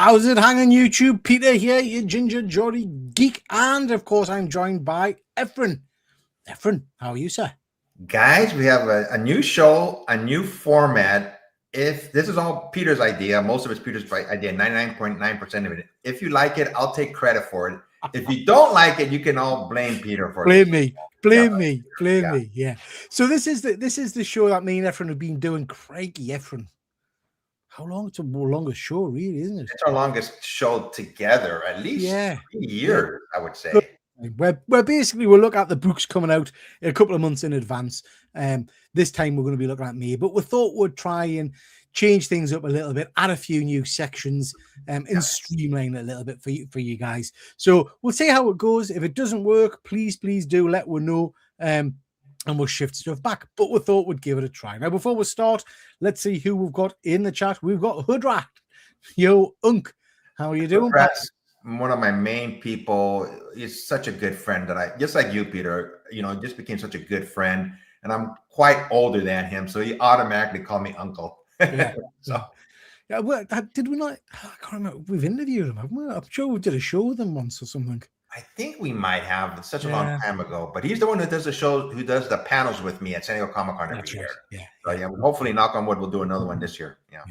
How's it hanging, YouTube? Peter here, your ginger Geordie geek, and of course I'm joined by Efren. Efren, how are you, sir? Guys, we have a new show, a new format. If this is all Peter's idea, most of it's Peter's idea, 99.9% of it. If you like it, I'll take credit for it. If you don't like it, you can all blame Peter for it. Blame me. Yeah. So this is the show that me and Efren have been doing. Crikey, Efren. How long? It's a more longest show, really, isn't it? It's our longest show together, at least 3 years, I would say. We'll look at the books coming out a couple of months in advance. This time we're going to be looking at May, but we thought we'd try and change things up a little bit, add a few new sections, and streamline it a little bit for you guys. So we'll see how it goes. If it doesn't work, please do let us know. And we'll shift stuff back. But we thought we'd give it a try. Now, before we start, let's see who we've got in the chat. We've got Hoodrat. Yo, Unk. How are you doing? Hoodrat's one of my main people. He's such a good friend that just like you, Peter, just became such a good friend. And I'm quite older than him, so he automatically called me uncle. Yeah. Yeah, well, did we not? I can't remember. We've interviewed him, haven't we? I'm sure we did a show with him once or something. I think we might have. It's such a long time ago, but he's the one who does the show, who does the panels with me at San Diego Comic Con every year. Yeah. Hopefully, knock on wood, we'll do another one this year. Yeah.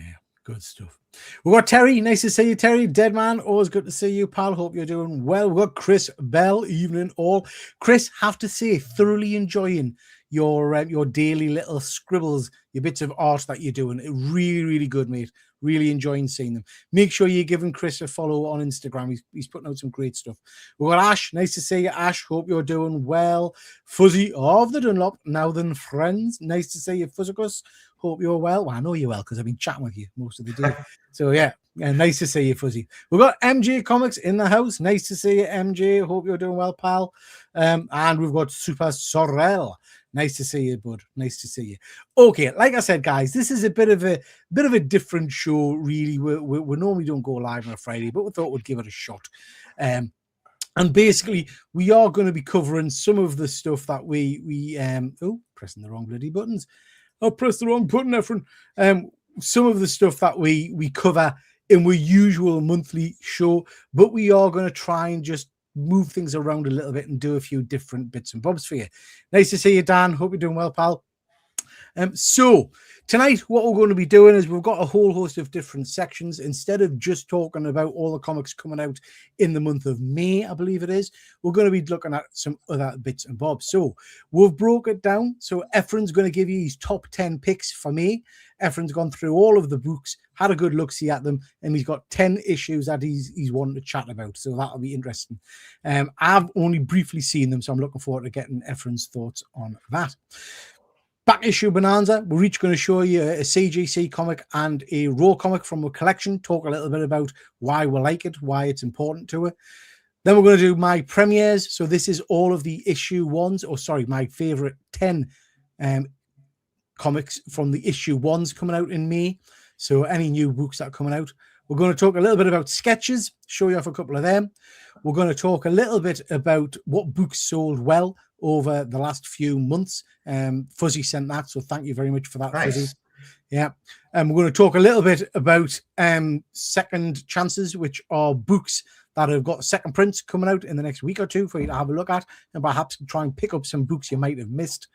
Good stuff. We've got Terry. Nice to see you, Terry. Dead man, always good to see you, pal. Hope you're doing well. We've got Chris Bell. Evening all. Chris, have to say, thoroughly enjoying your daily little scribbles, your bits of art that you're doing. Really good, mate. Really enjoying seeing them. Make sure you're giving Chris a follow on Instagram. He's putting out some great stuff. We've got Ash. Nice to see you, Ash. Hope you're doing well. Fuzzy of the Dunlop. Now then, friends. Nice to see you, Fuzzicus. Hope you're well. Well, I know you're well because I've been chatting with you most of the day. So, yeah, nice to see you, Fuzzy. We've got MJ Comics in the house. Nice to see you, MJ. Hope you're doing well, pal. And we've got Super Sorrel. Nice to see you, bud. Nice to see you. Okay, like I said, guys, this is a bit of a different show, really. We normally don't go live on a Friday, but we thought we'd give it a shot. And basically, we are going to be covering some of the stuff that we pressing the wrong bloody buttons. I pressed the wrong button, Efren. Some of the stuff that we cover in our usual monthly show, but we are going to try and just move things around a little bit and do a few different bits and bobs for you. Nice to see you, Dan. Hope you're doing well, pal. So tonight, what we're going to be doing is we've got a whole host of different sections. Instead of just talking about all the comics coming out in the month of May, I believe it is, we're going to be looking at some other bits and bobs. So we've broke it down. So Efren's going to give you his top 10 picks for May. Efren's gone through all of the books, had a good look-see at them, and he's got 10 issues that he's wanting to chat about. So that'll be interesting. I've only briefly seen them, so I'm looking forward to getting Efren's thoughts on that. Back issue bonanza, we're each going to show you a CGC comic and a Raw comic from a collection, talk a little bit about why we like it, why it's important to it. Then we're going to do my premieres. So this is all of the issue ones, my favorite 10 comics from the issue ones coming out in May. So any new books that are coming out. We're going to talk a little bit about sketches, show you off a couple of them. We're going to talk a little bit about what books sold well over the last few months. Fuzzy sent that, so thank you very much for that, nice. Fuzzy. Yeah. And we're going to talk a little bit about second chances, which are books that have got second prints coming out in the next week or two for you to have a look at and perhaps try and pick up some books you might have missed.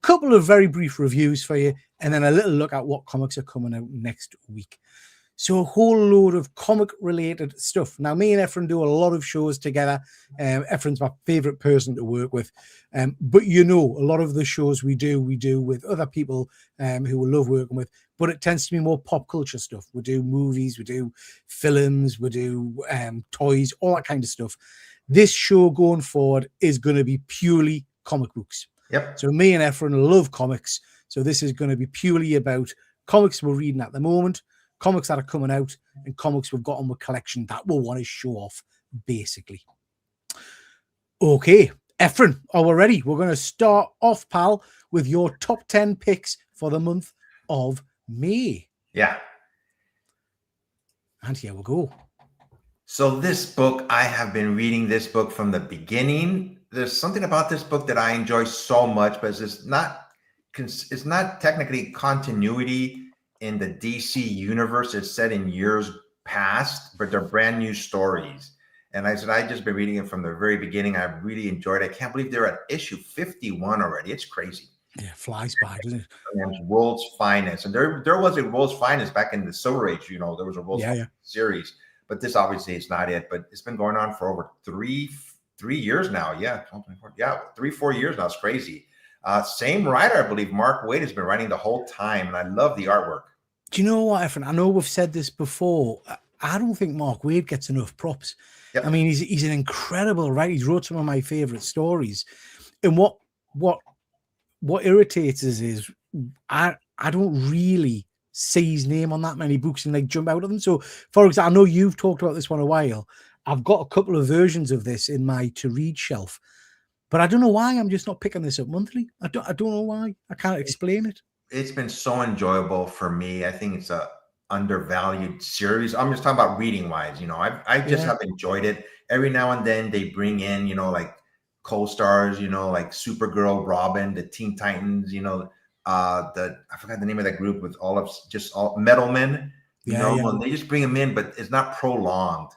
Couple of very brief reviews for you, and then a little look at what comics are coming out next week. So a whole load of comic-related stuff. Now, me and Efren do a lot of shows together. Efren's my favorite person to work with. But a lot of the shows we do with other people who we love working with. But it tends to be more pop culture stuff. We do movies, we do films, we do toys, all that kind of stuff. This show going forward is going to be purely comic books. Yep. So me and Efren love comics. So this is going to be purely about comics we're reading at the moment, comics that are coming out, and comics we've got on the collection that we'll want to show off, basically. Okay, Efren, are we ready? We're going to start off, pal, with your top 10 picks for the month of May. Yeah. And here we go. So this book, I have been reading this book from the beginning. There's something about this book that I enjoy so much, but it's not technically continuity in the DC universe. It's set in years past, but they're brand new stories. And I said, I just been reading it from the very beginning. I really enjoyed it. I can't believe they're at issue 51 already. It's crazy. Yeah, flies by, doesn't it? And World's Finest. And there was a World's Finest back in the Silver Age, there was a World's Finest series. But this obviously is not it. But it's been going on for over three years now. Yeah, 3-4 years now. It's crazy. Same writer, I believe. Mark Waid has been writing the whole time, and I love the artwork. Do you know what, Efren? I know we've said this before. I don't think Mark Waid gets enough props. Yep. I mean, he's an incredible writer. He's wrote some of my favorite stories. And what irritates us is I don't really see his name on that many books and like jump out of them. So, for example, I know you've talked about this one a while. I've got a couple of versions of this in my to read shelf, but I don't know why I'm just not picking this up monthly. I don't know why. I can't explain it. It's been so enjoyable for me. I think it's a undervalued series. I'm just talking about reading wise. I just have enjoyed it. Every now and then they bring in, like co-stars, like Supergirl, Robin, the Teen Titans, I forgot the name of that group with all Metalmen, and they just bring them in, but it's not prolonged.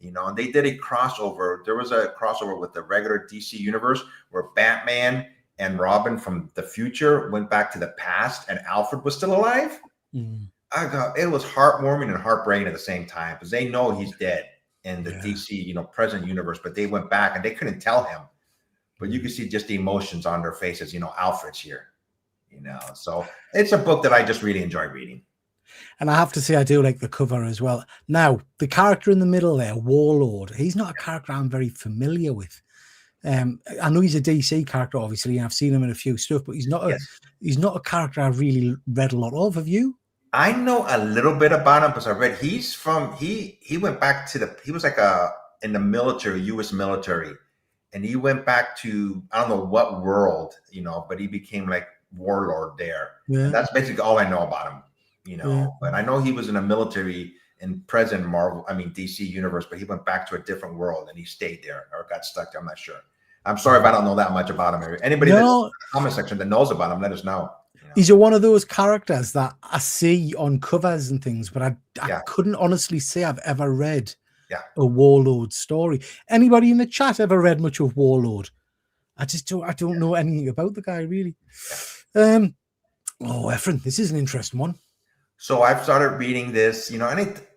And they did a crossover. There was a crossover with the regular DC universe where Batman and Robin from the future went back to the past and Alfred was still alive. It was heartwarming and heartbreaking at the same time because they know he's dead in the DC, present universe, but they went back and they couldn't tell him. But you could see just the emotions on their faces, Alfred's here, So it's a book that I just really enjoy reading. And I have to say, I do like the cover as well. Now, the character in the middle there, Warlord, he's not a character I'm very familiar with. I know he's a DC character, obviously, and I've seen him in a few stuff, but he's not a character I've really read a lot of. Have you? I know a little bit about him because I read he went back to he was like in the military, U.S. military, and he went back to I don't know what world, but he became like Warlord there. Yeah. And that's basically all I know about him. But I know he was in the military in present DC universe, but he went back to a different world and he stayed there or got stuck there. I'm not sure. I'm sorry if I don't know that much about him. Anybody that's in the comment section that knows about him, let us know. He's one of those characters that I see on covers and things, but I couldn't honestly say I've ever read a Warlord story. Anybody in the chat ever read much of Warlord? I don't know anything about the guy really. Efren, this is an interesting one. So I've started reading this, and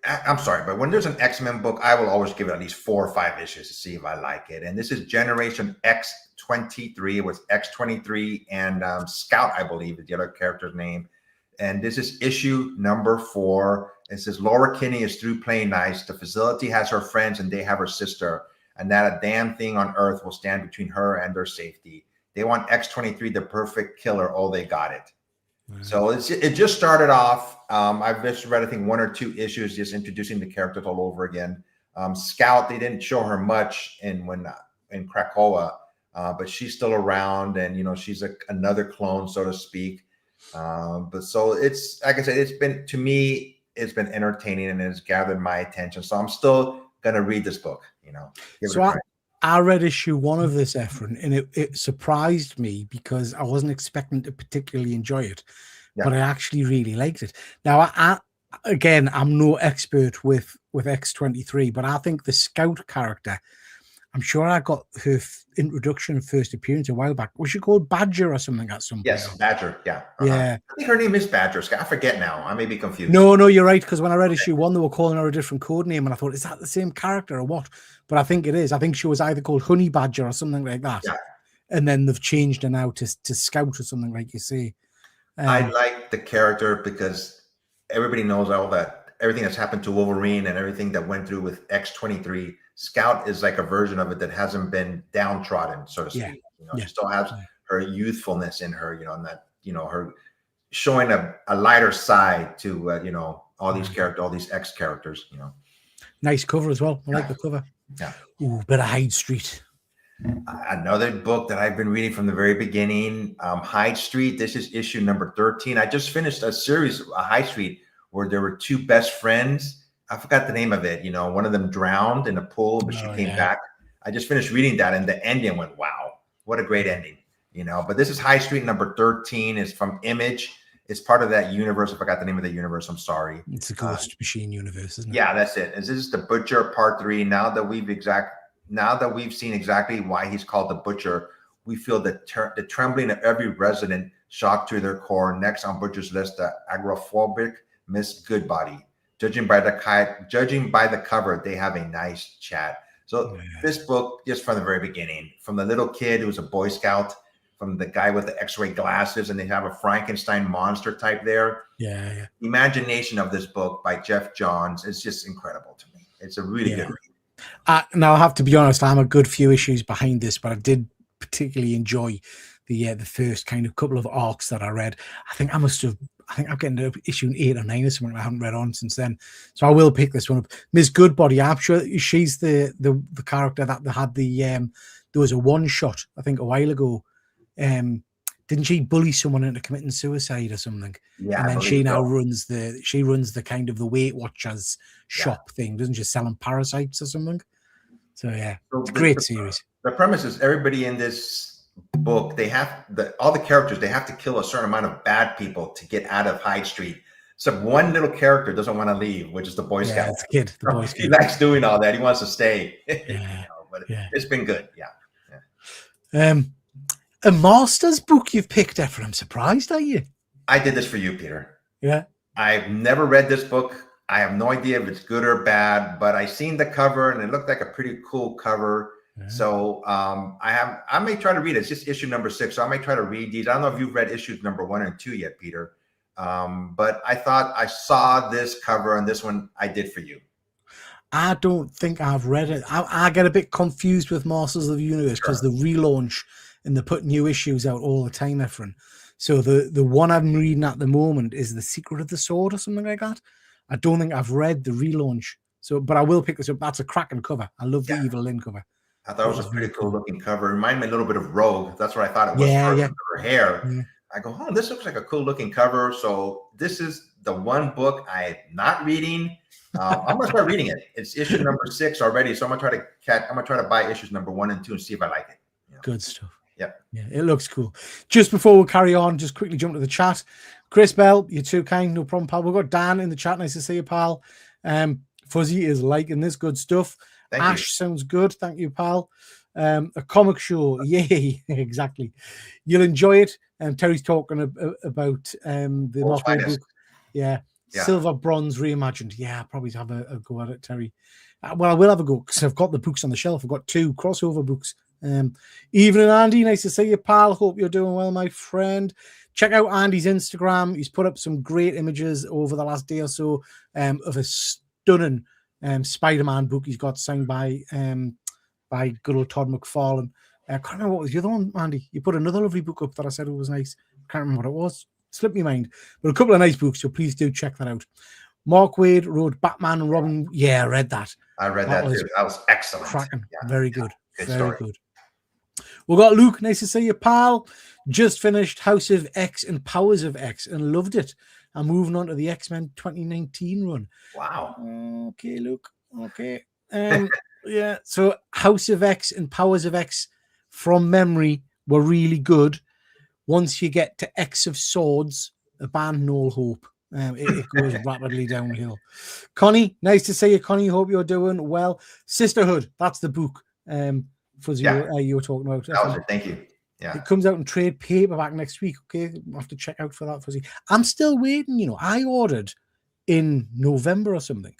I'm sorry, but when there's an X-Men book, I will always give it at least 4 or 5 issues to see if I like it. And this is Generation X-23. It was X-23 and Scout, I believe, is the other character's name. And this is issue number 4. It says Laura Kinney is through playing nice. The facility has her friends and they have her sister. And that a damn thing on earth will stand between her and their safety. They want X-23, the perfect killer. Oh, they got it. So it just started off. I've just read, I think, 1 or 2 issues, just introducing the characters all over again. Scout, they didn't show her much in Krakoa, but she's still around, and she's another clone, so to speak. But so it's like I said, it's been entertaining and it's gathered my attention. So I'm still gonna read this book. So I read issue 1 of this, Efren, and it surprised me because I wasn't expecting to particularly enjoy it, but I actually really liked it. Now, I'm no expert with X-23, but I think the Scout character, I'm sure I got her introduction and first appearance a while back. Was she called Badger or something at some point? Yes, Badger. Yeah. Yeah. I think her name is Badger. I forget now. I may be confused. No, you're right. Because when I read issue 1, they were calling her a different code name, and I thought, is that the same character or what? But I think it is. I think she was either called Honey Badger or something like that. Yeah. And then they've changed her now to Scout or something like you say. I like the character because everybody knows everything that's happened to Wolverine and everything that went through with X-23. Scout is like a version of it that hasn't been downtrodden, so to speak. She still has her youthfulness in her, and that, her showing a lighter side to, all these characters, all these X characters, Nice cover as well. I like the cover. Yeah. Ooh, bit of Hyde Street. Another book that I've been reading from the very beginning, Hyde Street. This is issue number 13. I just finished a series, Hyde Street, where there were 2 best friends. I forgot the name of it. One of them drowned in a pool, but she came back. I just finished reading that, and the ending went, wow, what a great ending. But this is Hyde Street number 13. It's from Image. It's part of that universe. I forgot the name of the universe. I'm sorry. It's a Ghost Machine universe, isn't it? Yeah, that's it. This is the Butcher Part 3. Now that we've seen exactly why he's called the Butcher, we feel the trembling of every resident, shocked to their core. Next on Butcher's list, the agoraphobic Miss Goodbody. Judging by the cover, they have a nice chat. So this book, just from the very beginning, from the little kid who was a Boy Scout, from the guy with the X-ray glasses, and they have a Frankenstein monster type there. Yeah. The imagination of this book by Jeff Johns is just incredible to me. It's a really good read. Now I have to be honest, I'm a good few issues behind this, but I did particularly enjoy the first kind of couple of arcs that I read. I think I'm getting to issue 8 or 9 or something I haven't read on since then. So I will pick this one up. Miss Goodbody, I'm sure she's the character that had there was a one shot, I think, a while ago. Didn't she bully someone into committing suicide or something? Yeah, and then she now runs the kind of the Weight Watchers shop thing, doesn't she? Selling parasites or something. So yeah, it's a great series. The premise is everybody in this book, all the characters, they have to kill a certain amount of bad people to get out of Hyde Street. So one little character doesn't want to leave, which is the Boy Scout. It's a kid. The Boy Scout. He likes doing all that. He wants to stay. But it's been good. Yeah. A Masters book you've picked, Efren. I'm surprised, are you? I did this for you, Peter. Yeah. I've never read this book. I have no idea if it's good or bad, but I seen the cover and it looked like a pretty cool cover. Yeah. So I may try to read it. It's just issue number 6. So I may try to read these. I don't know if you've read issues number 1 and 2 yet, Peter. But I thought I saw this cover, and this one I did for you. I don't think I've read it. I get a bit confused with Masters of the Universe because the relaunch and they put new issues out all the time, Efren. So the one I'm reading at the moment is The Secret of the Sword or something like that. I don't think I've read the relaunch. So, but I will pick this up. That's a cracking cover. I love the Evil Lynn cover. I thought it was a pretty cool looking cover. It reminded me a little bit of Rogue. That's what I thought it was. Her hair. Yeah. I go, oh, this looks like a cool looking cover. So this is the one book I'm not reading. I'm gonna start reading it. It's issue number 6 already. So I'm gonna try to buy issues number 1 and 2 and see if I like it. Good stuff. Yeah, it looks cool. Just before we carry on, just quickly jump to the chat. Chris Bell, you're too kind, no problem, pal. We've got Dan in the chat. Nice to see you, pal. Fuzzy is liking this. Good stuff. Thank Ash you. Sounds good. Thank you, pal. A comic show. Yay. Exactly. You'll enjoy it. Terry's talking about the Mothman book. Yeah. Silver Bronze reimagined. Yeah, I'll probably have a go at it, Terry. Well, I will have a go because I've got the books on the shelf. I've got 2 crossover books. Evening, Andy. Nice to see you, pal. Hope you're doing well, my friend. Check out Andy's Instagram. He's put up some great images over the last day or so of a stunning Spider-Man book he's got signed by good old Todd McFarlane. I can't remember what was the other one, Andy. You put another lovely book up that I said it was nice. I can't remember what it was. Slipped my mind. But a couple of nice books, so please do check that out. Mark Waid wrote Batman and Robin. Yeah, I read that. I read that too. That was excellent. Cracking. Yeah. Very good. Very good. We've got Luke. Nice to see you, pal. Just finished House of X and Powers of X and loved it. I'm moving on to the X-Men 2019 run. Wow. Okay, Luke. Okay. Yeah. So House of X and Powers of X from memory were really good. Once you get to X of Swords, abandon all hope. It goes rapidly downhill. Connie, nice to see you, Connie. Hope you're doing well. Sisterhood, that's the book. Fuzzy, you were talking about. That was it. Thank you. Yeah. It comes out in trade paperback next week. Okay, we'll have to check out for that, Fuzzy. I'm still waiting. I ordered in November or something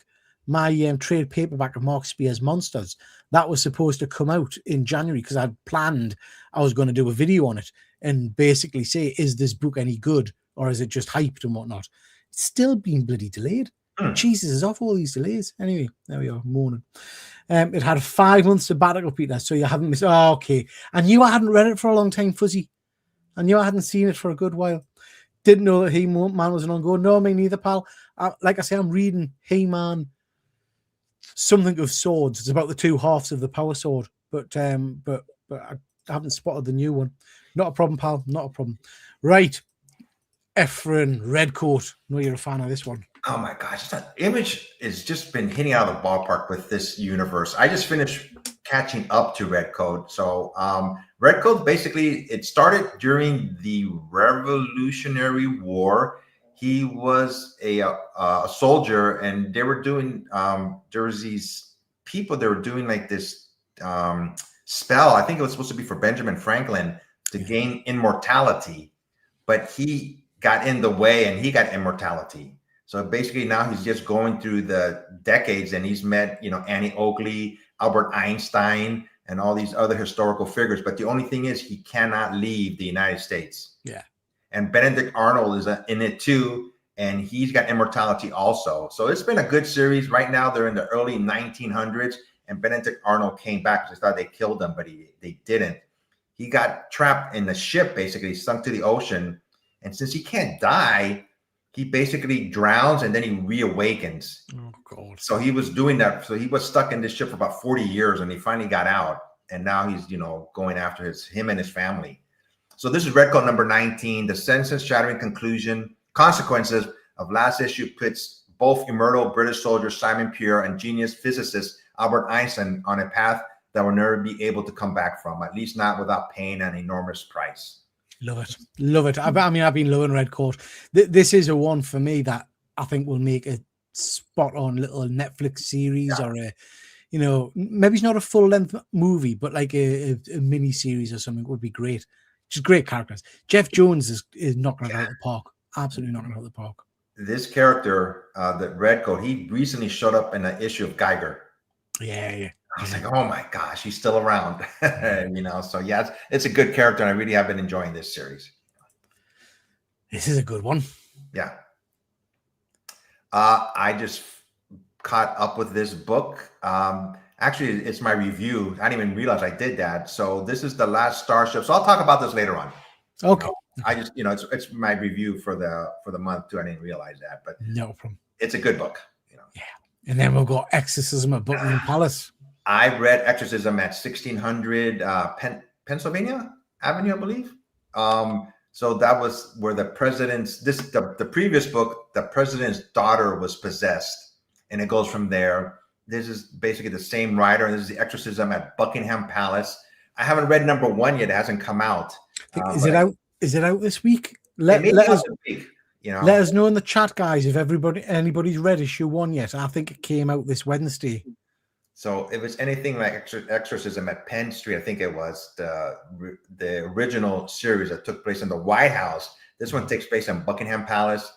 my trade paperback of Mark Spear's Monsters. That was supposed to come out in January because I'd planned I was going to do a video on it and basically say, is this book any good or is it just hyped and whatnot? It's still been bloody delayed. Jesus is off all these delays. Anyway, there we are, mourning. It had a 5 month sabbatical, Peter, so you haven't missed. Oh, okay. I knew I hadn't read it for a long time, Fuzzy. I knew I hadn't seen it for a good while. Didn't know that He-Man was an ongoing. No, me neither, pal. Like I say, I'm reading He-Man, something of swords. It's about the 2 halves of the power sword, but I haven't spotted the new one. Not a problem, pal. Not a problem. Right. Efren Redcoat. I know you're a fan of this one. Oh my gosh, that Image has just been hitting out of the ballpark with this universe. I just finished catching up to Redcoat. So Redcoat, basically, it started during the Revolutionary War. He was a soldier, and they were doing there was these people that were doing like this spell. I think it was supposed to be for Benjamin Franklin to gain immortality, but he got in the way and he got immortality. So basically now he's just going through the decades, and he's met, Annie Oakley, Albert Einstein, and all these other historical figures. But the only thing is he cannot leave the United States. Yeah. And Benedict Arnold is in it too, and he's got immortality also. So it's been a good series. Right now they're in the early 1900s, and Benedict Arnold came back because they thought they killed him, but they didn't. He got trapped in the ship, basically sunk to the ocean. And since he can't die, he basically drowns and then he reawakens. Oh, God. So he was doing that. So he was stuck in this ship for about 40 years, and he finally got out. And now he's, going after him and his family. So this is Redcoat number 19, the sentence-shattering consequences of last issue puts both immortal British soldier Simon Pure and genius physicist Albert Einstein on a path that will never be able to come back from, at least not without paying an enormous price. Love it. Love it. I've been loving Redcoat. This is a one for me that I think will make a spot on little Netflix series or maybe it's not a full length movie, but like a mini series or something would be great. Just great characters. Jeff Jones is knocking it out of the park. Absolutely knocking it out of the park. This character, the Redcoat, he recently showed up in an issue of Geiger. Yeah. I was like, oh my gosh, he's still around. So yeah, it's a good character, and I really have been enjoying this series. This is a good one. Yeah. I just caught up with this book. Actually, it's my review. I didn't even realize I did that. So this is The Last Starship. So I'll talk about this later on. Okay. I just, it's my review for the month too. I didn't realize that, but no problem. It's a good book. Yeah. And then we've got Exorcism at Buckingham Palace. I read Exorcism at 1600 Pennsylvania Avenue, I believe. So that was where the previous book, the president's daughter was possessed, and it goes from there. This is basically the same writer, and this is the Exorcism at Buckingham Palace. I haven't read number 1 yet; it hasn't come out. Is it out? Is it out this week? Let us know in the chat, guys, if anybody's read issue 1 yet. I think it came out this Wednesday. So if it's anything like Exorcism at Penn Street, I think it was the original series that took place in the White House. This one takes place in Buckingham Palace,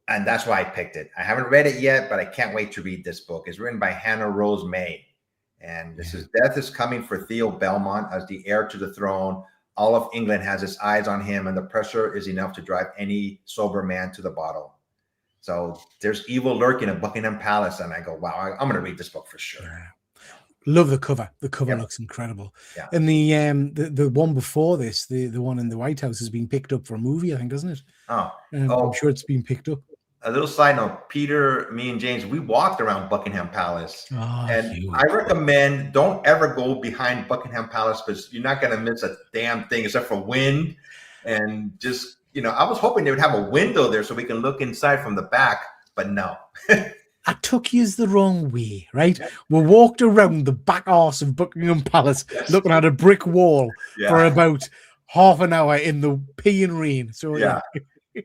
and that's why I picked it. I haven't read it yet, but I can't wait to read this book. It's written by Hannah Rose May, and this is Death is coming for Theo Belmont as the heir to the throne. All of England has its eyes on him, and the pressure is enough to drive any sober man to the bottle. So there's evil lurking in Buckingham Palace, and I go, wow, I'm going to read this book for sure. Yeah. Love the cover. The cover looks incredible. Yeah. And the one before this, the one in the White House, has been picked up for a movie, I think, doesn't it? I'm sure it's been picked up. A little side note: Peter, me, and James, we walked around Buckingham Palace, and I recommend don't ever go behind Buckingham Palace because you're not going to miss a damn thing except for wind and just. I was hoping they would have a window there so we can look inside from the back, but no. I took you the wrong way, right? We walked around the back arse of Buckingham Palace looking at a brick wall for about half an hour in the peeing rain. So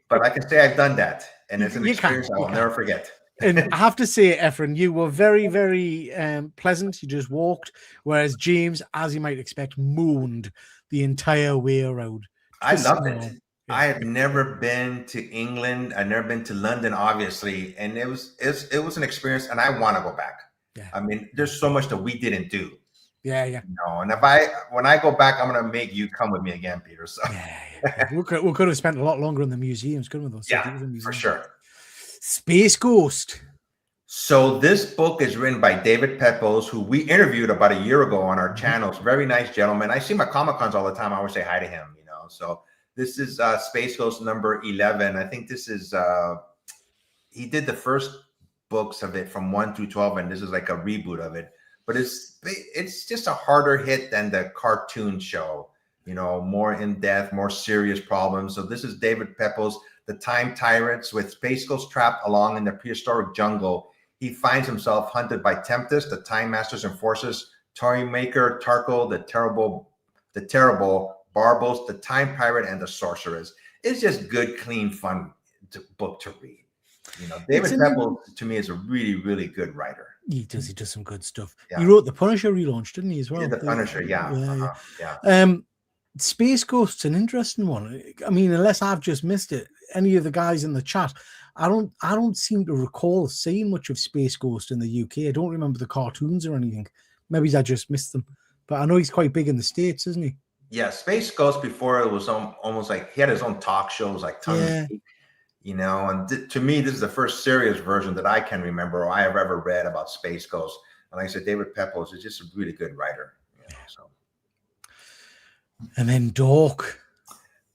but I can say I've done that, and it's an experience I will never forget. And I have to say, Efren, you were very, very pleasant. You just walked, whereas James, as you might expect, moaned the entire way around. I loved it. I have never been to England. I've never been to London, obviously, and it was an experience, and I want to go back. Yeah. I mean, there's so much that we didn't do. Yeah. And when I go back, I'm gonna make you come with me again, Peter. So we could have spent a lot longer in the museums, couldn't we? For sure. Space Ghost. So this book is written by David Pepose, who we interviewed about a year ago on our channels. Very nice gentleman. I see him at Comic Cons all the time. I always say hi to him. So. This is Space Ghost number 11. I think this is, he did the first books of it from 1 through 12, and this is like a reboot of it. But it's just a harder hit than the cartoon show, more in-depth, more serious problems. So this is David Pepose, the time tyrants with Space Ghost trapped along in the prehistoric jungle. He finds himself hunted by Tempest, the Time Masters and forces, Toymaker, Tarkle, the terrible, Barbos, the Time Pirate, and the Sorceress. It's just good, clean, fun book to read. You know, David Pepple to me is a really, really good writer. He does some good stuff. Yeah. He wrote the Punisher relaunch, didn't he, as well? He did the Punisher, yeah. Space Ghost's an interesting one. I mean, unless I've just missed it, any of the guys in the chat, I don't seem to recall seeing much of Space Ghost in the UK. I don't remember the cartoons or anything. Maybe I just missed them. But I know he's quite big in the States, isn't he? Yeah, Space Ghost before it was almost like he had his own talk shows like Tongue in Cheek, you know, and to me, this is the first serious version that I can remember or I have ever read about Space Ghost. And like I said, David Pepple is just a really good writer. You know, so. And then Dork.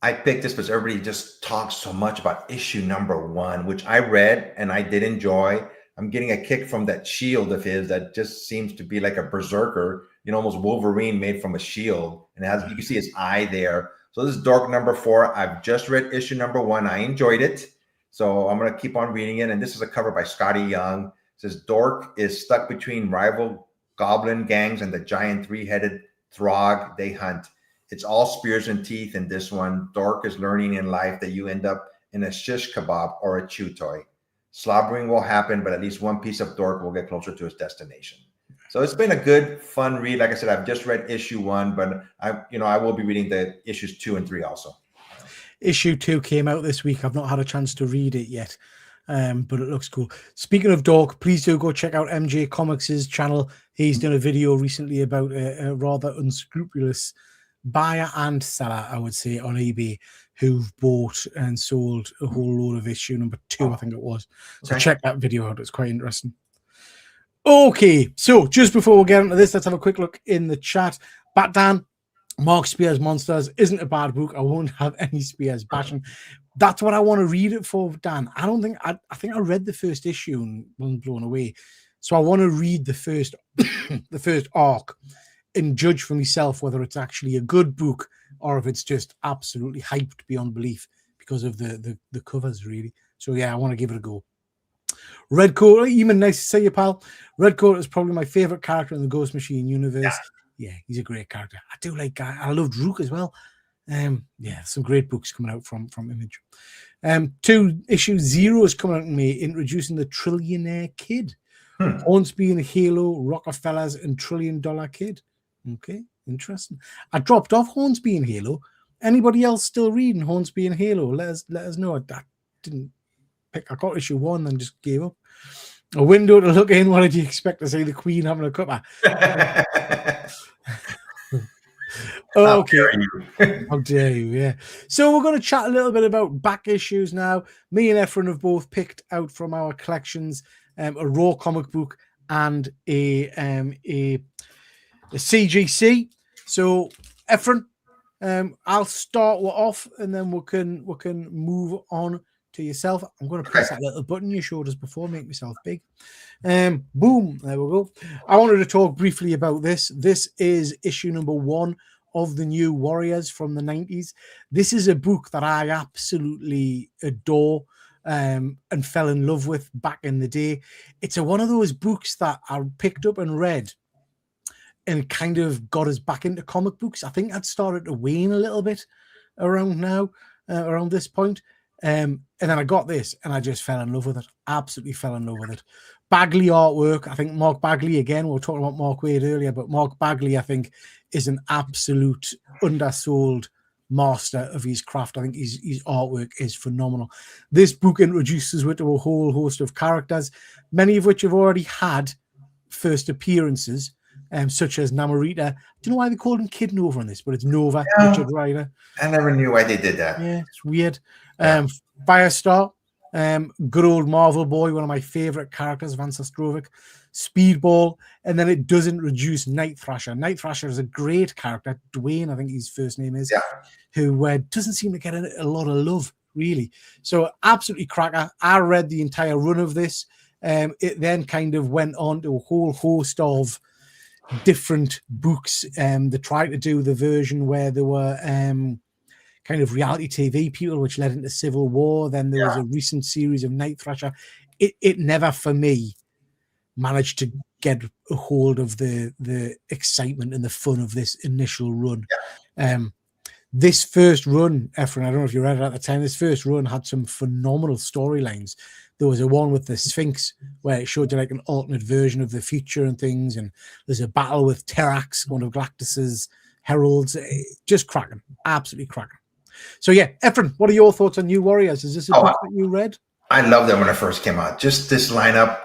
I picked this because everybody just talks so much about issue number 1, which I read and I did enjoy. I'm getting a kick from that shield of his that just seems to be like a berserker, you know, almost Wolverine made from a shield. And you can see his eye there. So this is Dork number 4. I've just read issue number 1. I enjoyed it. So I'm going to keep on reading it. And this is a cover by Scotty Young. It says Dork is stuck between rival goblin gangs and the giant 3-headed Throg they hunt. It's all spears and teeth in this one. Dork is learning in life that you end up in a shish kebab or a chew toy. Slobbering will happen, but at least one piece of Dork will get closer to his destination. So it's been a good, fun read. Like I said, I've just read issue 1, but I will be reading the issues 2 and 3 also. Issue 2 came out this week. I've not had a chance to read it yet, but it looks cool. Speaking of Dork, please do go check out MJ Comics' channel. He's done a video recently about a rather unscrupulous buyer and seller, I would say, on eBay who've bought and sold a whole load of issue number 2, I think it was. So check that video out. It's quite interesting. Okay, so just before we get into this, let's have a quick look in the chat. Batman, Mark Spears Monsters isn't a bad book. I won't have any Spears bashing. That's what I want to read it for, Dan. I think I read the first issue and wasn't blown away. So I want to read the first the first arc and judge for myself whether it's actually a good book or if it's just absolutely hyped beyond belief because of the covers, really. So yeah, I want to give it a go. Redcoat, even nice to see you, pal. Redcoat is probably my favorite character in the Ghost Machine universe. Yeah, he's a great character. I do like Guy. I loved Rook as well. Yeah, some great books coming out from Image. 2 issue 0 is coming out in May, introducing the Trillionaire Kid. Hornsby and Halo, Rockefellers, and $1 Trillion Kid. Okay, interesting. I dropped off Hornsby and Halo. Anybody else still reading Hornsby and Halo? Let us know. I didn't pick. I got issue 1 and just gave up. A window to look in. What did you expect to see? The Queen having a cuppa? Okay. How dare you? Yeah. So we're going to chat a little bit about back issues now. Me and Efren have both picked out from our collections a Raw comic book and a CGC. So Efren, I'll start off and then we can move on to yourself. I'm going to press that little button you showed us before, make myself big. Boom, there we go. I wanted to talk briefly about this. This is issue number 1 of the New Warriors from the 90s. This is a book that I absolutely adore and fell in love with back in the day. It's one of those books that I picked up and read and kind of got us back into comic books. I think I'd started to wane a little bit around this point. And then I got this and I just fell in love with it. Absolutely fell in love with it. Bagley artwork. I think Mark Bagley, again, we were talking about Mark Waid earlier, but Mark Bagley, I think, is an absolute undersold master of his craft. I think his artwork is phenomenal. This book introduces us to a whole host of characters, many of which have already had first appearances, such as Namorita. Do you know why they called him Kid Nova in this? But it's Nova, Richard Rider. I never knew why they did that. Yeah, it's weird. Firestar, good old Marvel boy, one of my favorite characters, Van Sostrovic. Speedball, and then it does introduce Night Thrasher. Night Thrasher is a great character. Dwayne, I think his first name is, who doesn't seem to get a lot of love, really. So absolutely cracker. I read the entire run of this. It then kind of went on to a whole host of different books. They tried to do the version where there were kind of reality TV people, which led into Civil War. Then there was a recent series of Night Thrasher. It never, for me, managed to get a hold of the excitement and the fun of this initial run. This first run, Efren, I don't know if you read it at the time, this first run had some phenomenal storylines. There was a one with the Sphinx where it showed you like an alternate version of the future and things, and there's a battle with Terax, one of Galactus's heralds. Just cracking, absolutely cracking. So yeah, Efren, what are your thoughts on New Warriors? Is this a book that you read? I loved it when it first came out. Just this lineup.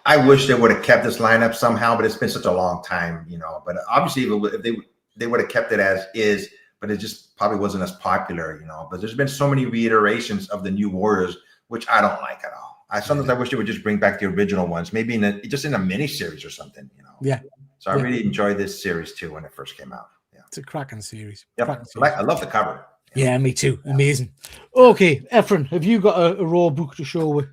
I wish they would have kept this lineup somehow, but it's been such a long time, you know. But obviously, if they would have kept it as is, but it just probably wasn't as popular, you know. But there's been so many reiterations of the New Warriors, which I don't like at all. Sometimes I wish they would just bring back the original ones, maybe just in a mini series or something, you know. Yeah. So I really enjoyed this series too when it first came out. Yeah, it's a cracking series. Yep. Cracking series. I love the cover. Yeah, me too. Amazing. Okay, Efren, have you got a raw book to show with?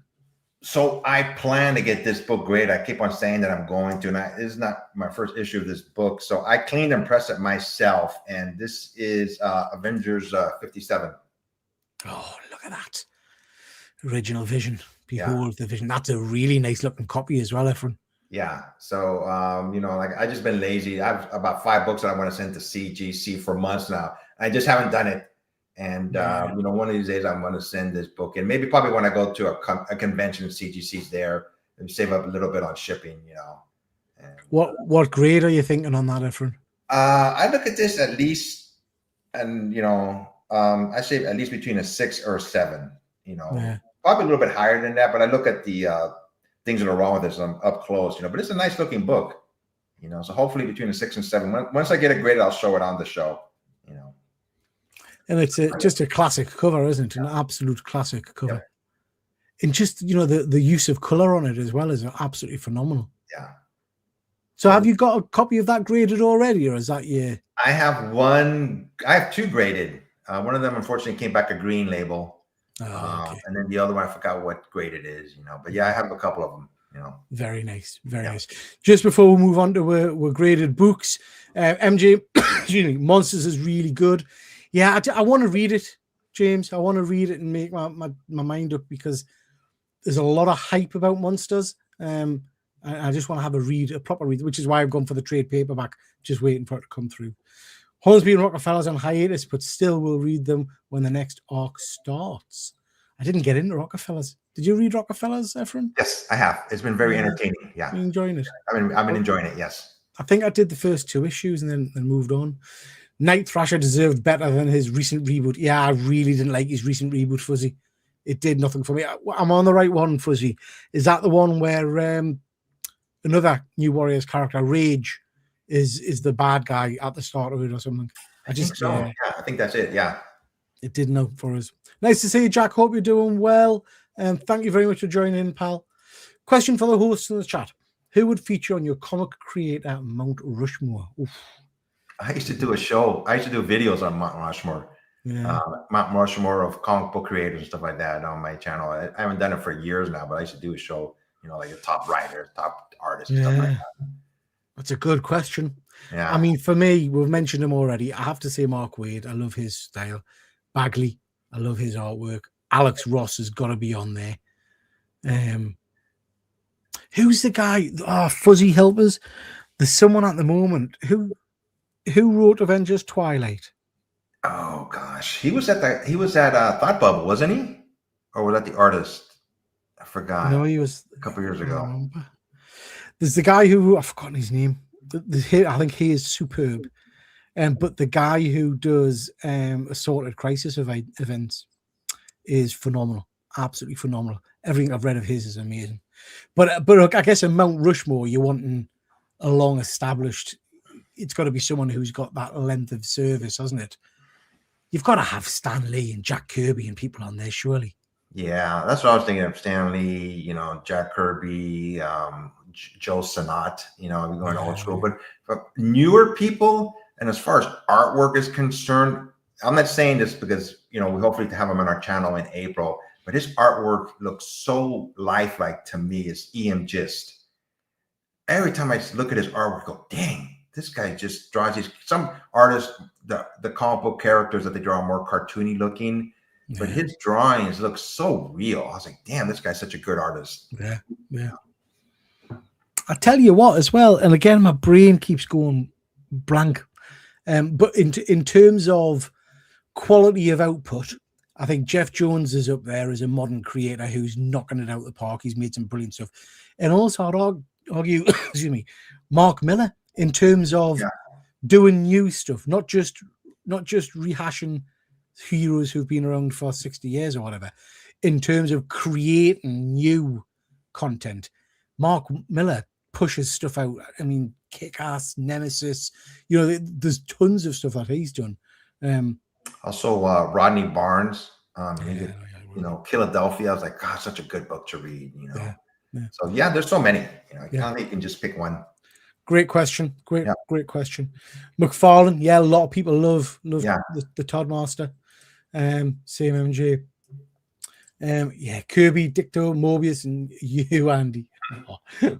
So I plan to get this book graded. I keep on saying that I'm going to, and this is not my first issue of this book. So I cleaned and pressed it myself, and this is Avengers 57. Oh, look at that. Original Vision. Behold the Vision. That's a really nice looking copy as well, Efren. Yeah. So, you know, like I just been lazy. I have about 5 books that I want to send to CGC for months now. I just haven't done it. And, you know, one of these days I'm going to send this book in. Maybe probably when I go to a convention, CGC's there, and save up a little bit on shipping, you know. And, what grade are you thinking on that, Efren? I look at this at least, and, you know, I say at least between a 6 or a 7, you know. Yeah. Probably a little bit higher than that, but I look at the things that are wrong with this up close, you know. But it's a nice looking book, you know. So hopefully between a 6 and 7. Once I get it graded, I'll show it on the show, you know. And it's just a classic cover, isn't it? An absolute classic cover. Yep. And just, you know, the use of color on it as well is absolutely phenomenal. Yeah. So have you got a copy of that graded already, or is that I have one. I have 2 graded. One of them unfortunately came back a green label. Okay. And then the other one, I forgot what grade it is, you know. But yeah, I have a couple of them, you know. Very nice, very nice. Just before we move on to we're graded books, MJ, excuse me, Monsters is really good. Yeah, I want to read it, James. I want to read it and make my mind up, because there's a lot of hype about Monsters. I just want to have a proper read, which is why I've gone for the trade paperback, just waiting for it to come through. Hornsby and Rockefeller's on hiatus, but still will read them when the next arc starts. I didn't get into Rockefeller's. Did you read Rockefeller's, Efren? Yes, I have. It's been very entertaining. Yeah. You're enjoying it? I've been enjoying it, yes. I think I did the first 2 issues and then moved on. Night Thrasher deserved better than his recent reboot. Yeah, I really didn't like his recent reboot, Fuzzy. It did nothing for me. I'm on the right one, Fuzzy. Is that the one where another New Warriors character, Rage, is the bad guy at the start of it or something? I think so. Yeah, I think that's it. Yeah. It did no for us. Nice to see you, Jack. Hope you're doing well. Thank you very much for joining in, pal. Question for the hosts in the chat. Who would feature on your comic creator Mount Rushmore? Oof. I used to do a show. I used to do videos on Mount Rushmore. Yeah. Mount Rushmore of comic book creators and stuff like that on my channel. I haven't done it for years now, but I used to do a show, you know, like the top writers, top artists, and stuff like that. That's a good question. Yeah. I mean, for me, we've mentioned him already. I have to say Mark Waid. I love his style. Bagley, I love his artwork. Alex Ross has got to be on there. Who's the guy? Fuzzy Helpers. There's someone at the moment who wrote Avengers Twilight. Oh gosh, he was at Thought Bubble, wasn't he? Or was that the artist? I forgot. No, he was a couple years ago. There's the guy who I've forgotten his name. I think he is superb. But the guy who does Assorted Crisis events is phenomenal, absolutely phenomenal. Everything I've read of his is amazing. But look, I guess in Mount Rushmore, you're wanting a long established. It's got to be someone who's got that length of service, hasn't it? You've got to have Stan Lee and Jack Kirby and people on there, surely. Yeah, that's what I was thinking of. Stan Lee, you know, Jack Kirby, Joe Sinnott, you know, going old school. But newer people, and as far as artwork is concerned, I'm not saying this because, you know, we hopefully to have him on our channel in April, but his artwork looks so lifelike to me. It's EM Gist. Every time I look at his artwork, I go, dang, this guy just draws these. Some artists, the comic book characters that they draw are more cartoony looking, but his drawings look so real. I was like, damn, this guy's such a good artist. Yeah. I tell you what, as well, and again, my brain keeps going blank. But in terms of quality of output, I think Jeff Jones is up there as a modern creator who's knocking it out of the park. He's made some brilliant stuff. And also, I'd argue, excuse me, Mark Miller in terms of doing new stuff, not just rehashing heroes who've been around for 60 years or whatever. In terms of creating new content, Mark Miller pushes stuff out. I mean, Kick-Ass, Nemesis, there's tons of stuff that he's done. Also, Rodney Barnes, Philadelphia. I was like, God, such a good book to read, So there's so many, I don't think you can just pick one. Great question. Great question. McFarlane, a lot of people love the Toddmaster. Same MJ. Kirby, Dicto, Mobius, and you, Andy.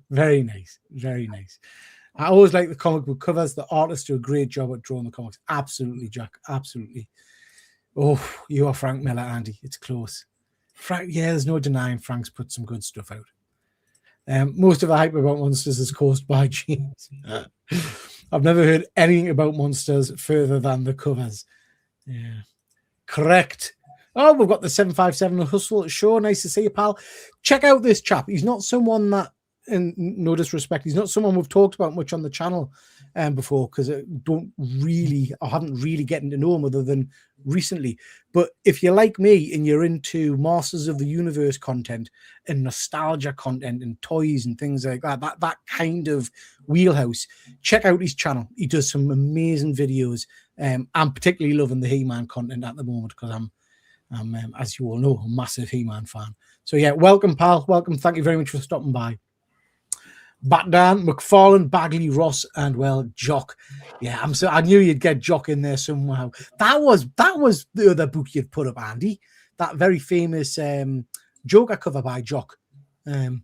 Very nice. Very nice. I always like the comic book covers. The artists do a great job at drawing the comics. Absolutely, Jack. Absolutely. Oh, you are Frank Miller, Andy. It's close. Frank, there's no denying Frank's put some good stuff out. Most of the hype about Monsters is caused by James. I've never heard anything about Monsters further than the covers. Yeah. Correct. Oh, we've got the 757 Hustle show. Nice to see you, pal. Check out this chap. He's not someone that, in no disrespect, he's not someone we've talked about much on the channel before, because I haven't really getting to know him other than recently. But if you're like me and you're into Masters of the Universe content and nostalgia content and toys and things like that kind of wheelhouse, check out his channel. He does some amazing videos. I'm particularly loving the He-Man content at the moment because I'm as you all know, a massive He-Man fan. So welcome, pal. Welcome. Thank you very much for stopping by. Batdan, McFarlane, Bagley, Ross, and Jock. I knew you'd get Jock in there somehow. That was the other book you'd put up, Andy. That very famous Joker cover by Jock. Overhyped,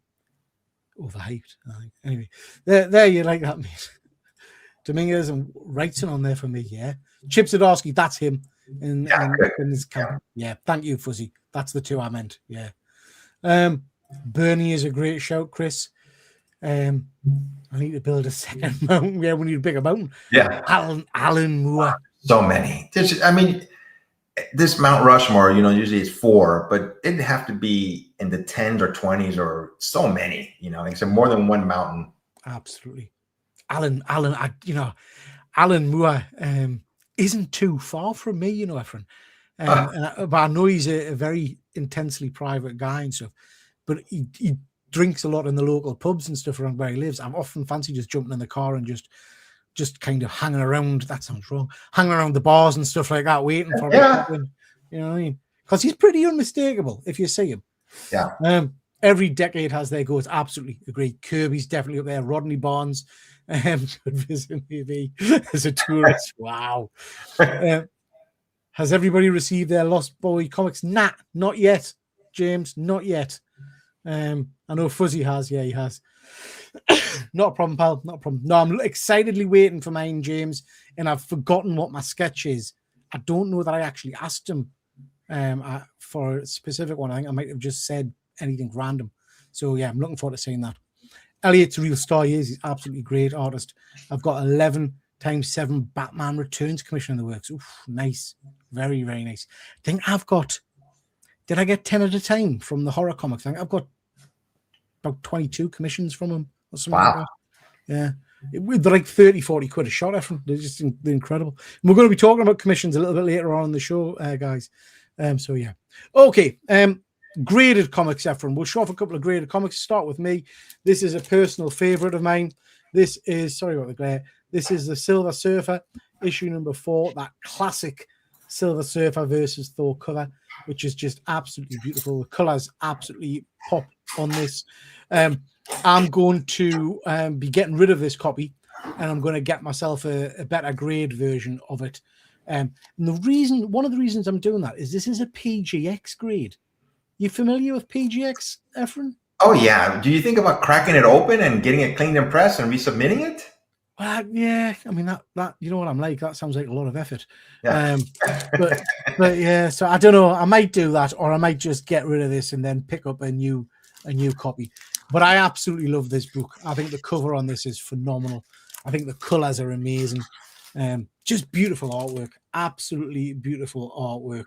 I think. Anyway, there you like that, mate. Dominguez and Wrightson on there for me, Chip Zdarsky, that's him. In his camp. Thank you, Fuzzy. That's the two I meant. Bernie is a great shout, Chris. I need to build a second mountain. We need a bigger mountain. Alan Moore. So many. This Mount Rushmore, usually it's 4, but it'd have to be in the 10s or 20s or so many, like I said, more than one mountain. Absolutely. Alan Moore isn't too far from me, Efren. But I know he's a very intensely private guy and stuff, but he drinks a lot in the local pubs and stuff around where he lives. I'm often fancy just jumping in the car and just kind of hanging around. That sounds wrong. Hanging around the bars and stuff like that, waiting for him. You know what I mean? Because he's pretty unmistakable if you see him. Every decade has their goals. Absolutely agree. Kirby's definitely up there. Rodney Barnes could visit maybe as a tourist. Wow. Has everybody received their Lost Boy comics? Nah, not yet, James. Not yet. I know Fuzzy has. Yeah, he has. Not a problem, pal. Not a problem. No, I'm excitedly waiting for mine, James, and I've forgotten what my sketch is. I don't know that I actually asked him for a specific one. I think I might have just said anything random. So, I'm looking forward to seeing that. Elliot's a real star. He is. He's absolutely great artist. I've got 11x7 Batman Returns commission in the works. Oof, nice. Very, very nice. I think I've got... Did I get 10 at a time from the horror comics? I think I've got about 22 commissions from him or something like that. Yeah. They're like 30, 40 quid a shot. They're just they're incredible. And we're going to be talking about commissions a little bit later on in the show, guys. Okay. Graded comics, Efren. We'll show off a couple of graded comics. Start with me. This is a personal favorite of mine. This is, sorry about the glare. This is the Silver Surfer, issue number 4, that classic Silver Surfer versus Thor cover, which is just absolutely beautiful. The colors absolutely pop on this. I'm going to be getting rid of this copy, and I'm going to get myself a better grade version of it. And one of the reasons I'm doing that is this is a PGX grade. You familiar with PGX, Efren? Oh yeah. Do you think about cracking it open and getting it cleaned and pressed and resubmitting it? Well, yeah. I mean that you know what I'm like. That sounds like a lot of effort. Yeah. But yeah. So I don't know. I might do that, or I might just get rid of this and then pick up a new copy. But I absolutely love this book. I think the cover on this is phenomenal. I think the colors are amazing. Just beautiful artwork. Absolutely beautiful artwork.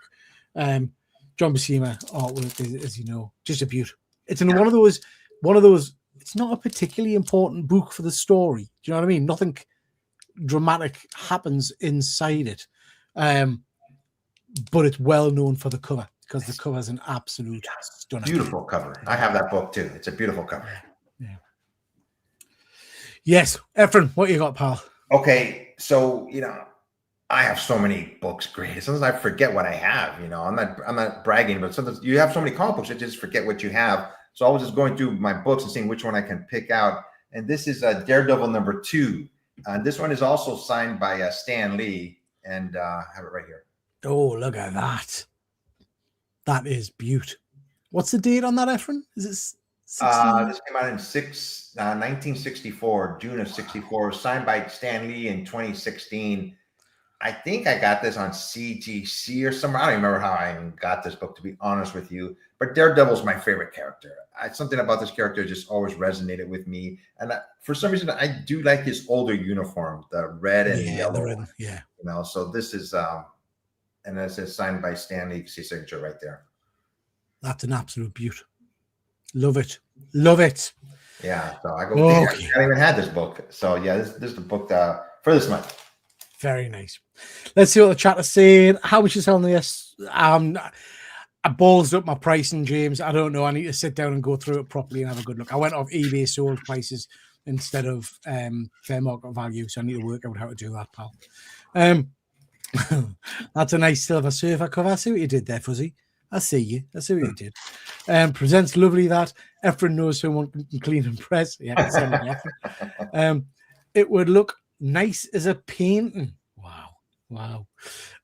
John Buscema artwork is, as you know, just a beaut. It's in one of those. It's not a particularly important book for the story. Do you know what I mean? Nothing dramatic happens inside it, but it's well known for the cover because the cover is an absolute stunner. Beautiful cover. I have that book too. It's a beautiful cover. Yeah. Yes, Efren, what you got, pal? Okay, so I have so many books. Great. Sometimes I forget what I have. I'm not bragging, but sometimes you have so many comic books, I just forget what you have. So I was just going through my books and seeing which one I can pick out. And this is Daredevil #2. This one is also signed by Stan Lee, and I have it right here. Oh, look at that! That is beaut. What's the date on that, Efren? Is it 16? This came out in 1964, June of '64. Signed by Stan Lee in 2016. I think I got this on CGC or somewhere. I don't even remember how I even got this book, to be honest with you. But Daredevil's my favorite character. Something about this character just always resonated with me. And for some reason, I do like his older uniform, the red and yellow. So this is, and it says signed by Stan Lee. You can see signature right there. That's an absolute beaut. Love it. Love it. Yeah. So I go, I haven't even had this book. So yeah, this is the book for this month. Very nice. Let's see what the chat is saying. How much is selling this? I ballsed up my pricing, James. I don't know. I need to sit down and go through it properly and have a good look. I went off eBay sold prices instead of fair market value, so I need to work out how to do that, pal. That's a nice Silver Surfer cover. I see what you did there, Fuzzy. I see you. I see what you did. Presents lovely that. Efren knows someone can clean and press. Yeah, send it to Efren. It would look nice as a painting. Wow.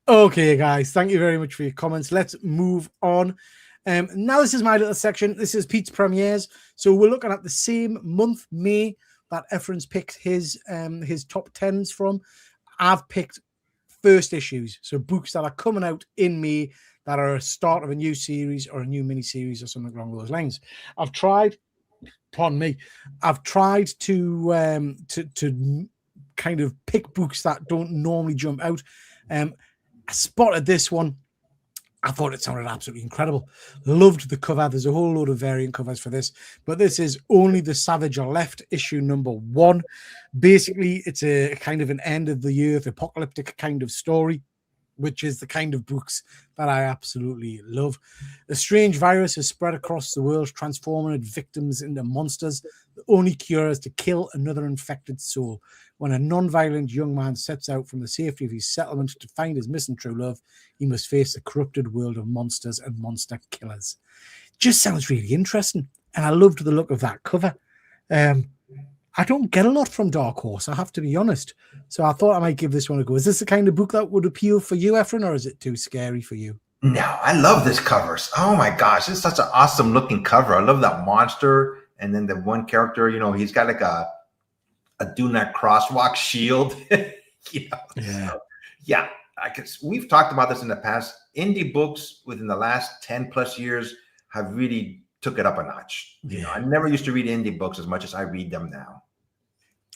Okay, guys, thank you very much for your comments. Let's move on. Now this is my little section. This is Pete's premieres. So we're looking at the same month, May, that Efren's picked his top 10s from. I've picked first issues, so books that are coming out in May that are a start of a new series or a new mini series or something along those lines. I've tried to kind of pick books that don't normally jump out. I spotted this one. I thought it sounded absolutely incredible. Loved the cover. There's a whole load of variant covers for this, but this is Only the Savage Are Left, issue #1. Basically, it's a kind of an end of the earth apocalyptic kind of story, which is the kind of books that I absolutely love. A strange virus has spread across the world, transforming its victims into monsters. The only cure is to kill another infected soul. When a non-violent young man sets out from the safety of his settlement to find his missing true love, he must face the corrupted world of monsters and monster killers. Just sounds really interesting, and I loved the look of that cover. I don't get a lot from Dark Horse, I have to be honest. So I thought I might give this one a go. Is this the kind of book that would appeal for you, Efren, or is it too scary for you? No, I love this cover. Oh my gosh, it's such an awesome looking cover. I love that monster. And then the one character, he's got like a do not crosswalk shield. Yeah. We've talked about this in the past. Indie books within the last 10 plus years have really took it up a notch. I never used to read indie books as much as I read them now.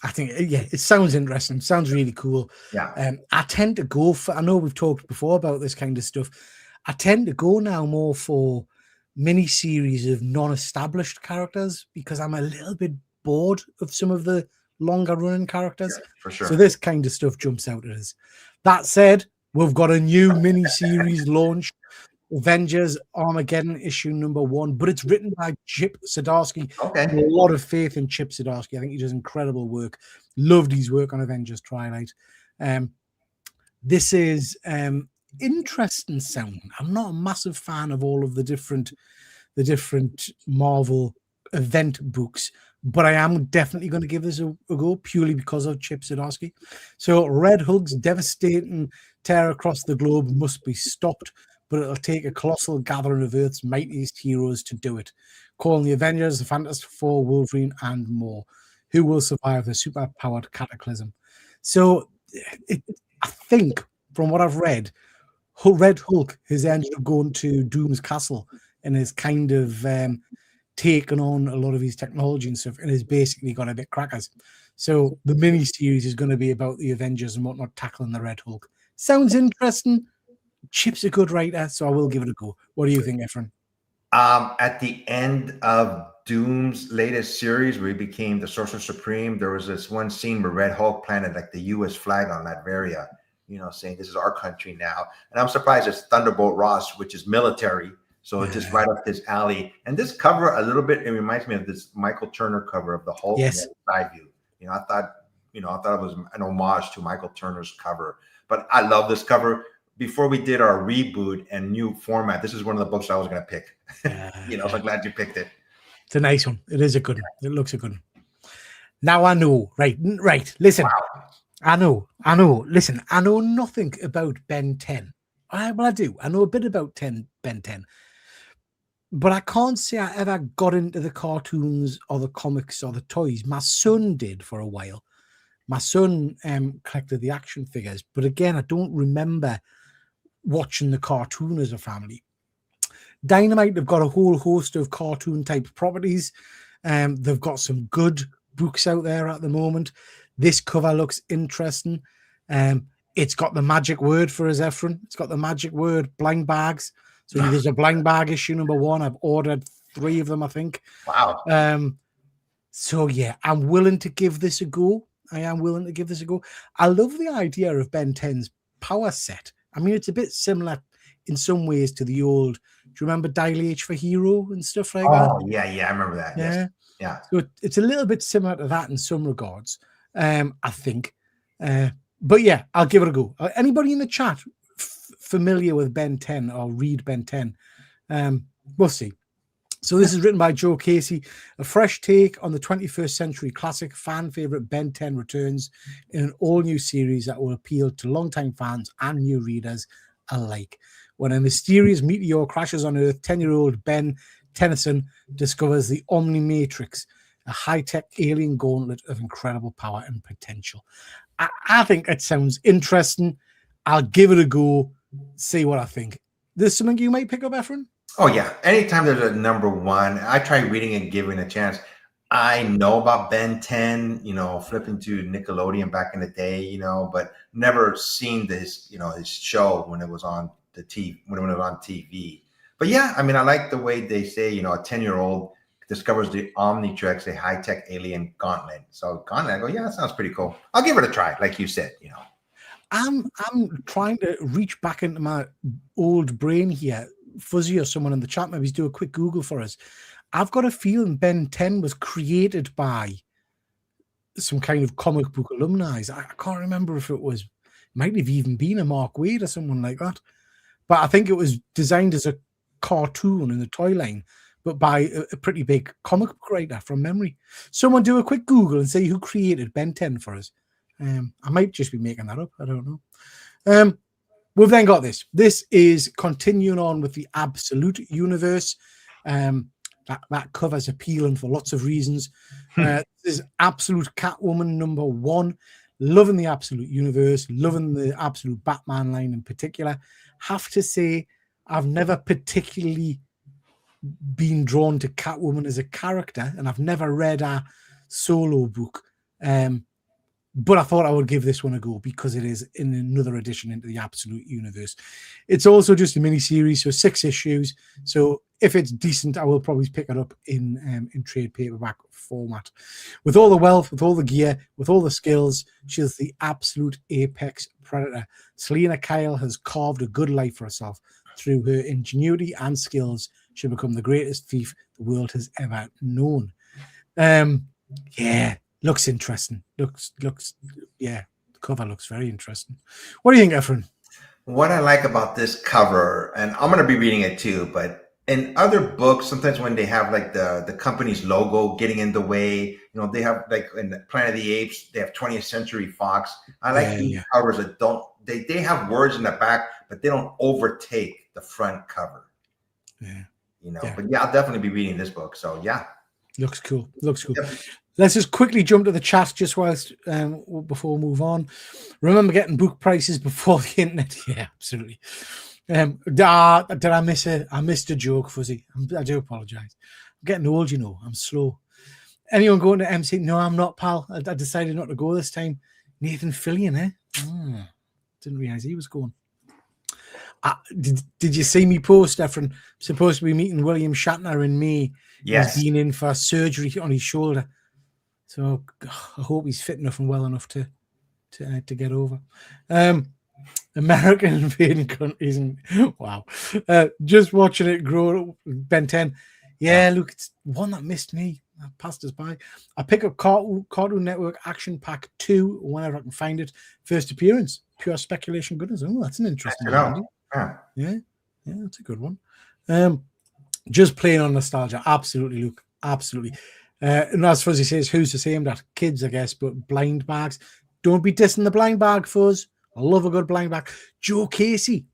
I think, it sounds interesting. Sounds really cool. Yeah. I tend to go for, I know we've talked before about this kind of stuff. I tend to go now more for mini-series of non-established characters because I'm a little bit bored of some of the longer-running characters. Yeah, for sure. So this kind of stuff jumps out at us. That said, we've got a new mini-series launched. Avengers Armageddon issue #1, but it's written by Chip Zdarsky. Okay. A lot of faith in Chip Zdarsky. I think he does incredible work. Loved his work on Avengers Twilight. This is interesting sounding. I'm not a massive fan of all of the different Marvel event books, but I am definitely going to give this a go purely because of Chip Zdarsky. So Red Hulk's devastating tear across the globe must be stopped, but it'll take a colossal gathering of Earth's mightiest heroes to do it. Calling the Avengers, the Fantastic Four, Wolverine, and more. Who will survive the super-powered cataclysm? So I think, from what I've read, Red Hulk has ended up going to Doom's Castle and has kind of taken on a lot of his technology and stuff, and has basically got a bit crackers. So the mini series is going to be about the Avengers and whatnot tackling the Red Hulk. Sounds interesting. Chip's a good writer, so I will give it a go. What do you think, Efren? At the end of Doom's latest series, where he became the Sorcerer Supreme, there was this one scene where Red Hulk planted like the U.S. flag on Latveria, saying this is our country now. And I'm surprised it's Thunderbolt Ross, which is military, so it's just right up his alley. And this cover, a little bit, it reminds me of this Michael Turner cover of the Hulk. Yes. Side view. I thought it was an homage to Michael Turner's cover. But I love this cover. Before we did our reboot and new format, this is one of the books I was going to pick. So I'm glad you picked it. It's a nice one. It is a good one. It looks a good one. Now I know, right. Listen, wow. I know. Listen, I know nothing about Ben 10. I do. I know a bit about Ben 10. But I can't say I ever got into the cartoons or the comics or the toys. My son did for a while. My son collected the action figures. But again, I don't remember watching the cartoon as a family. Dynamite have got a whole host of cartoon type properties. They've got some good books out there at the moment. This cover looks interesting. It's got the magic word for us, Efren. It's got the magic word, blind bags. So there's a blind bag issue number 1. I've ordered 3 of them, I think. Wow. So yeah, I'm willing to give this a go. I love the idea of Ben 10's power set. I mean, it's a bit similar in some ways to the old. Do you remember Dial H for Hero and stuff like that? Oh, yeah, I remember that. Yeah. Yes. Yeah. So it's a little bit similar to that in some regards, I think. But yeah, I'll give it a go. Anybody in the chat familiar with Ben 10 or read Ben 10? We'll see. So this is written by Joe Casey. A fresh take on the 21st century classic fan favorite Ben 10 returns in an all-new series that will appeal to longtime fans and new readers alike. When a mysterious meteor crashes on Earth, 10-year-old Ben Tennyson discovers the Omnimatrix, a high-tech alien gauntlet of incredible power and potential. I think it sounds interesting. I'll give it a go, see what I think. There's something you might pick up, Efren? Oh, yeah. Anytime there's a number 1, I try reading and giving a chance. I know about Ben 10, flipping to Nickelodeon back in the day, but never seen this, his show when it was on the TV, when it was on TV. But yeah, I mean, I like the way they say, a 10-year-old discovers the Omnitrix, a high-tech alien gauntlet. So gauntlet, I go, yeah, that sounds pretty cool. I'll give it a try, like you said, I'm trying to reach back into my old brain here. Fuzzy or someone in the chat, maybe do a quick Google for us. I've got a feeling Ben 10 was created by some kind of comic book alumni. I can't remember if it might have even been a Mark Waid or someone like that. But I think it was designed as a cartoon in the toy line, but by a pretty big comic book writer from memory. Someone do a quick Google and say who created Ben 10 for us. I might just be making that up. I don't know. We've then got this. This is continuing on with the Absolute Universe. That cover's appealing for lots of reasons. This is Absolute Catwoman number 1. Loving the Absolute Universe. Loving the Absolute Batman line in particular. Have to say, I've never particularly been drawn to Catwoman as a character, and I've never read a solo book. But I thought I would give this one a go because it is in another edition into the Absolute Universe. It's also just a mini series, so 6 issues. So if it's decent, I will probably pick it up in trade paperback format. With all the wealth, with all the gear, with all the skills, she's the absolute apex predator. Selena Kyle has carved a good life for herself. Through her ingenuity and skills, she'll become the greatest thief the world has ever known. Yeah. Looks interesting. Yeah, the cover looks very interesting. What do you think, Efren? What I like about this cover, and I'm going to be reading it too, but in other books, sometimes when they have like the company's logo getting in the way, they have like in Planet of the Apes, they have 20th Century Fox. I like these covers that don't, they have words in the back, but they don't overtake the front cover. Yeah. But yeah, I'll definitely be reading this book. So yeah. Looks cool. Yep. Let's just quickly jump to the chat just whilst before we move on. Remember getting book prices before the internet? Yeah, absolutely. Did I miss it? I missed a joke, Fuzzy. I do apologize. I'm getting old, you know. I'm slow. Anyone going to MC? No, I'm not, pal. I decided not to go this time. Nathan Fillion, eh? Didn't realize he was going. Did you see me post, Efren? Supposed to be meeting William Shatner in May. Yes. He's been in for surgery on his shoulder. So I hope he's fit enough and well enough to get over. American invading countries, and wow, just watching it grow. Ben 10, yeah, look, it's one that missed me. That passed us by. I pick up Cartoon Network Action Pack 2 whenever I can find it. First appearance, pure speculation goodness. Oh, that's an interesting one. Yeah, that's a good one. Just playing on nostalgia, absolutely, Luke, absolutely. And as Fuzzy says, who's to say that? Kids, I guess, but blind bags. Don't be dissing the blind bag, Fuzz. I love a good blind bag. Joe Casey.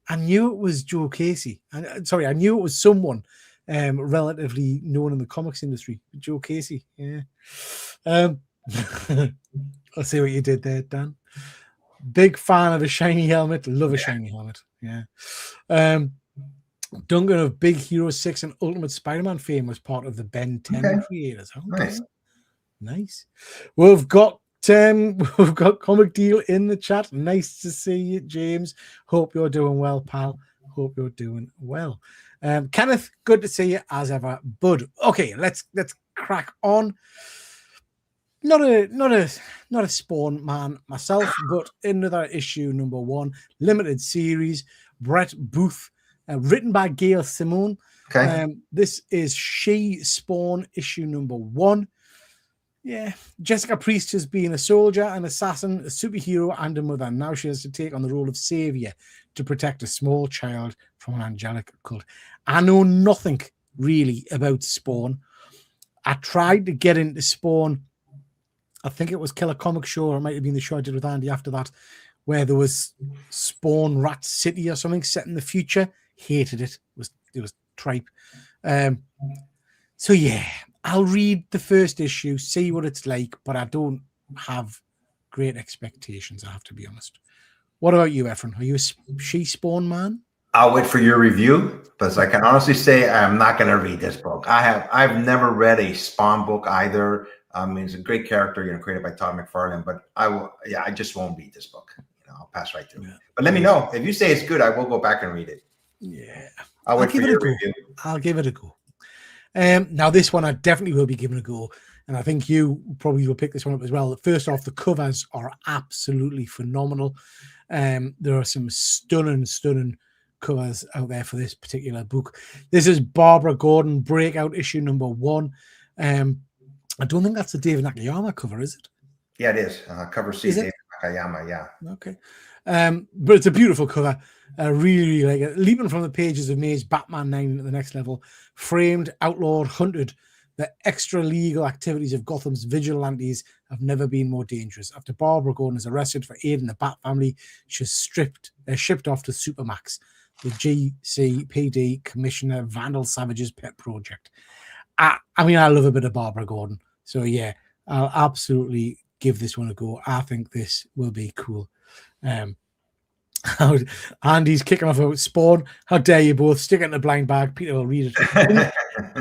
I knew it was Joe Casey. I knew it was someone relatively known in the comics industry. Joe Casey, yeah. I see what you did there, Dan. Big fan of a shiny helmet. Love a shiny helmet. Yeah. Duncan of Big Hero 6 and Ultimate Spider-Man fame was part of the Ben 10 creators. Okay. Nice. We've got Comic Deal in the chat. Nice to see you, James. Hope you're doing well, pal. Hope you're doing well. Kenneth, good to see you as ever, bud. Okay, let's crack on. Not a Spawn man myself, but another issue number 1, limited series. Brett Booth, written by Gail Simone. Okay. This is She Spawn issue number 1. Yeah, Jessica Priest has been a soldier, an assassin, a superhero, and a mother. Now she has to take on the role of savior to protect a small child from an angelic cult. I know nothing really about Spawn. I tried to get into Spawn. I think it was Killer Comic Show, or it might have been the show I did with Andy after that, where there was Spawn Rat City or something set in the future. Hated it. It was tripe. So yeah, I'll read the first issue, see what it's like, but I don't have great expectations, I have to be honest. What about you, Efren? Are you a She Spawn man? I'll wait for your review, but I can honestly say I'm not going to read this book. I've never read a Spawn book either. It's a great character, created by Todd McFarlane, but I just won't read this book. I'll pass right through it. But let me know if you say it's good. I will go back and read it. Yeah, I'll wait for your review. I'll give it a go. Now this one I definitely will be giving a go, and I think you probably will pick this one up as well. First off, the covers are absolutely phenomenal. There are some stunning covers out there for this particular book. This is Barbara Gordon Breakout issue number 1. I don't think that's the David Nakayama cover, is it? Yeah, it is. Cover C, David Nakayama, yeah. Okay. But it's a beautiful cover. I really like it. Leaping from the pages of May's Batman 9 at the next level, framed, outlawed, hunted. The extra legal activities of Gotham's vigilantes have never been more dangerous. After Barbara Gordon is arrested for aiding the Bat family, she's shipped off to Supermax, the GCPD Commissioner Vandal Savage's pet project. I mean, I love a bit of Barbara Gordon. So yeah, I'll absolutely give this one a go. I think this will be cool. Andy's kicking off about Spawn. How dare you both stick it in the blind bag? Peter will read it.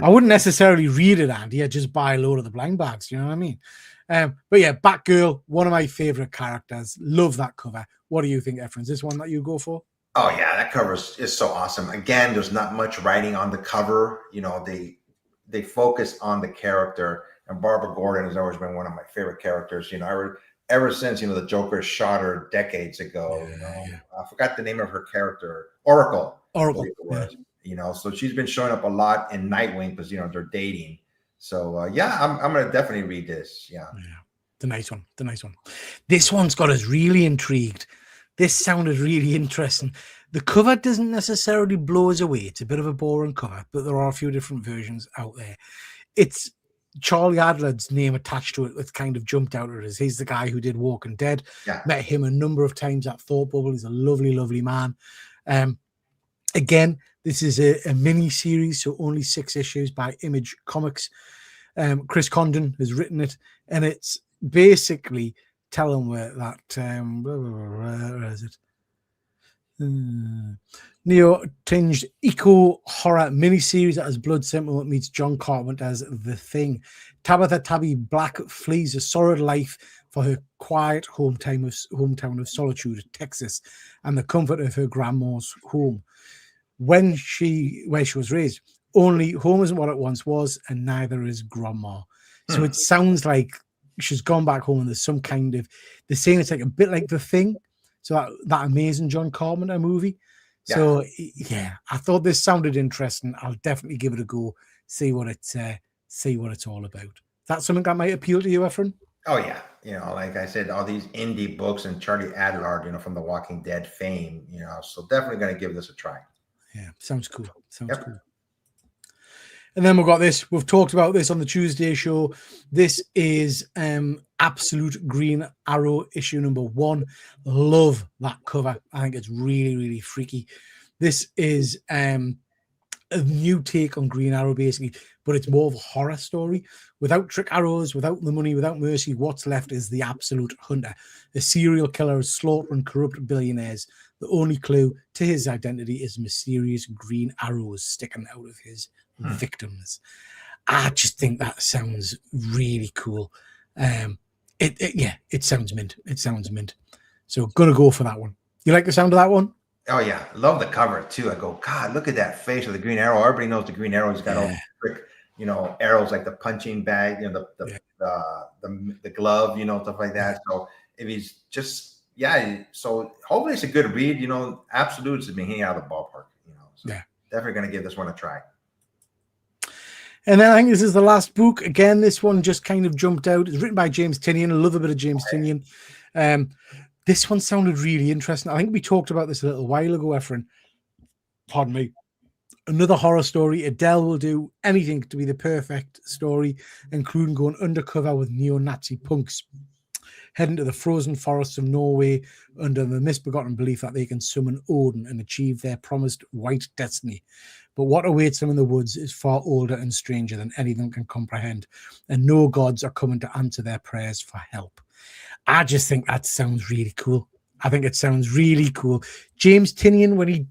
I wouldn't necessarily read it, Andy. I'd just buy a load of the blind bags. You know what I mean? But yeah, Batgirl, one of my favorite characters. Love that cover. What do you think, Efren? Is this one that you go for? Oh yeah, that cover is so awesome. Again, there's not much writing on the cover. They focus on the character, and Barbara Gordon has always been one of my favorite characters. Ever since the Joker shot her decades ago. I forgot the name of her character, Oracle. So she's been showing up a lot in Nightwing because they're dating. So I'm gonna definitely read this. Yeah, the nice one. This one's got us really intrigued. This sounded really interesting. The cover doesn't necessarily blow us away. It's a bit of a boring cover, but there are a few different versions out there. It's Charlie Adler's name attached to it that's kind of jumped out at us. He's the guy who did Walking Dead. Yeah. Met him a number of times at Thought Bubble. He's a lovely, lovely man. Again, this is a mini series, so only 6 issues by Image Comics. Chris Condon has written it, and it's basically telling where that where is it? Neo-tinged eco-horror miniseries that has Blood Simple meets John Carpenter's The Thing. Tabitha Tabby Black flees a sordid life for her quiet hometown of Solitude, Texas, and the comfort of her grandma's home. Where she was raised, only home isn't what it once was, and neither is grandma. So it sounds like she's gone back home, and there's some kind of, they're saying it's like a bit like The Thing. So that amazing John Carpenter movie. Yeah. So yeah, I thought this sounded interesting. I'll definitely give it a go. See what it's all about. That's something that might appeal to you, Efren? Oh yeah, like I said, all these indie books and Charlie Adlard, from the Walking Dead fame, so definitely going to give this a try. Yeah, sounds cool. Sounds cool. And then we've got this. We've talked about this on the Tuesday show. This is Absolute Green Arrow issue number 1. Love that cover. I think it's really, really freaky. This is a new take on Green Arrow, basically, but it's more of a horror story. Without trick arrows, without the money, without mercy, what's left is the absolute hunter. A serial killer is slaughtering corrupt billionaires. The only clue to his identity is mysterious green arrows sticking out of his victims. I just think that sounds really cool. It sounds mint. It sounds mint. So gonna go for that one. You like the sound of that one? Oh yeah, love the cover too. I go, God, look at that face of the Green Arrow. Everybody knows the Green Arrow's got all the trick, arrows like the punching bag, the glove, stuff like that. So if he's just so hopefully it's a good read. Absolutes has been hitting out of the ballpark. So definitely going to give this one a try. And then I think this is the last book. Again, this one just kind of jumped out. It's written by James Tynion. I love a bit of James Tynion. This one sounded really interesting. I think we talked about this a little while ago, Efren. Pardon me. Another horror story. Adele will do anything to be the perfect story, including going undercover with neo-Nazi punks, heading to the frozen forests of Norway under the misbegotten belief that they can summon Odin and achieve their promised white destiny. But what awaits them in the woods is far older and stranger than anything can comprehend, and no gods are coming to answer their prayers for help. I just think that sounds really cool. I think it sounds really cool. James Tynion, when he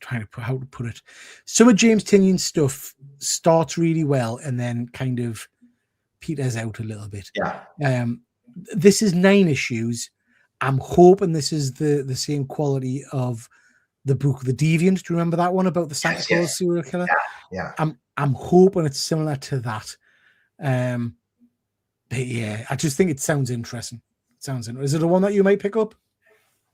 trying to put how to put it, some of James Tynion's stuff starts really well and then kind of peters out a little bit. Yeah. This is 9 issues. I'm hoping this is the same quality of the book The Deviant. Do you remember that one about the Santa Claus serial killer? Yeah. I'm hoping it's similar to that. But yeah, I just think it sounds interesting. Is it the one that you might pick up?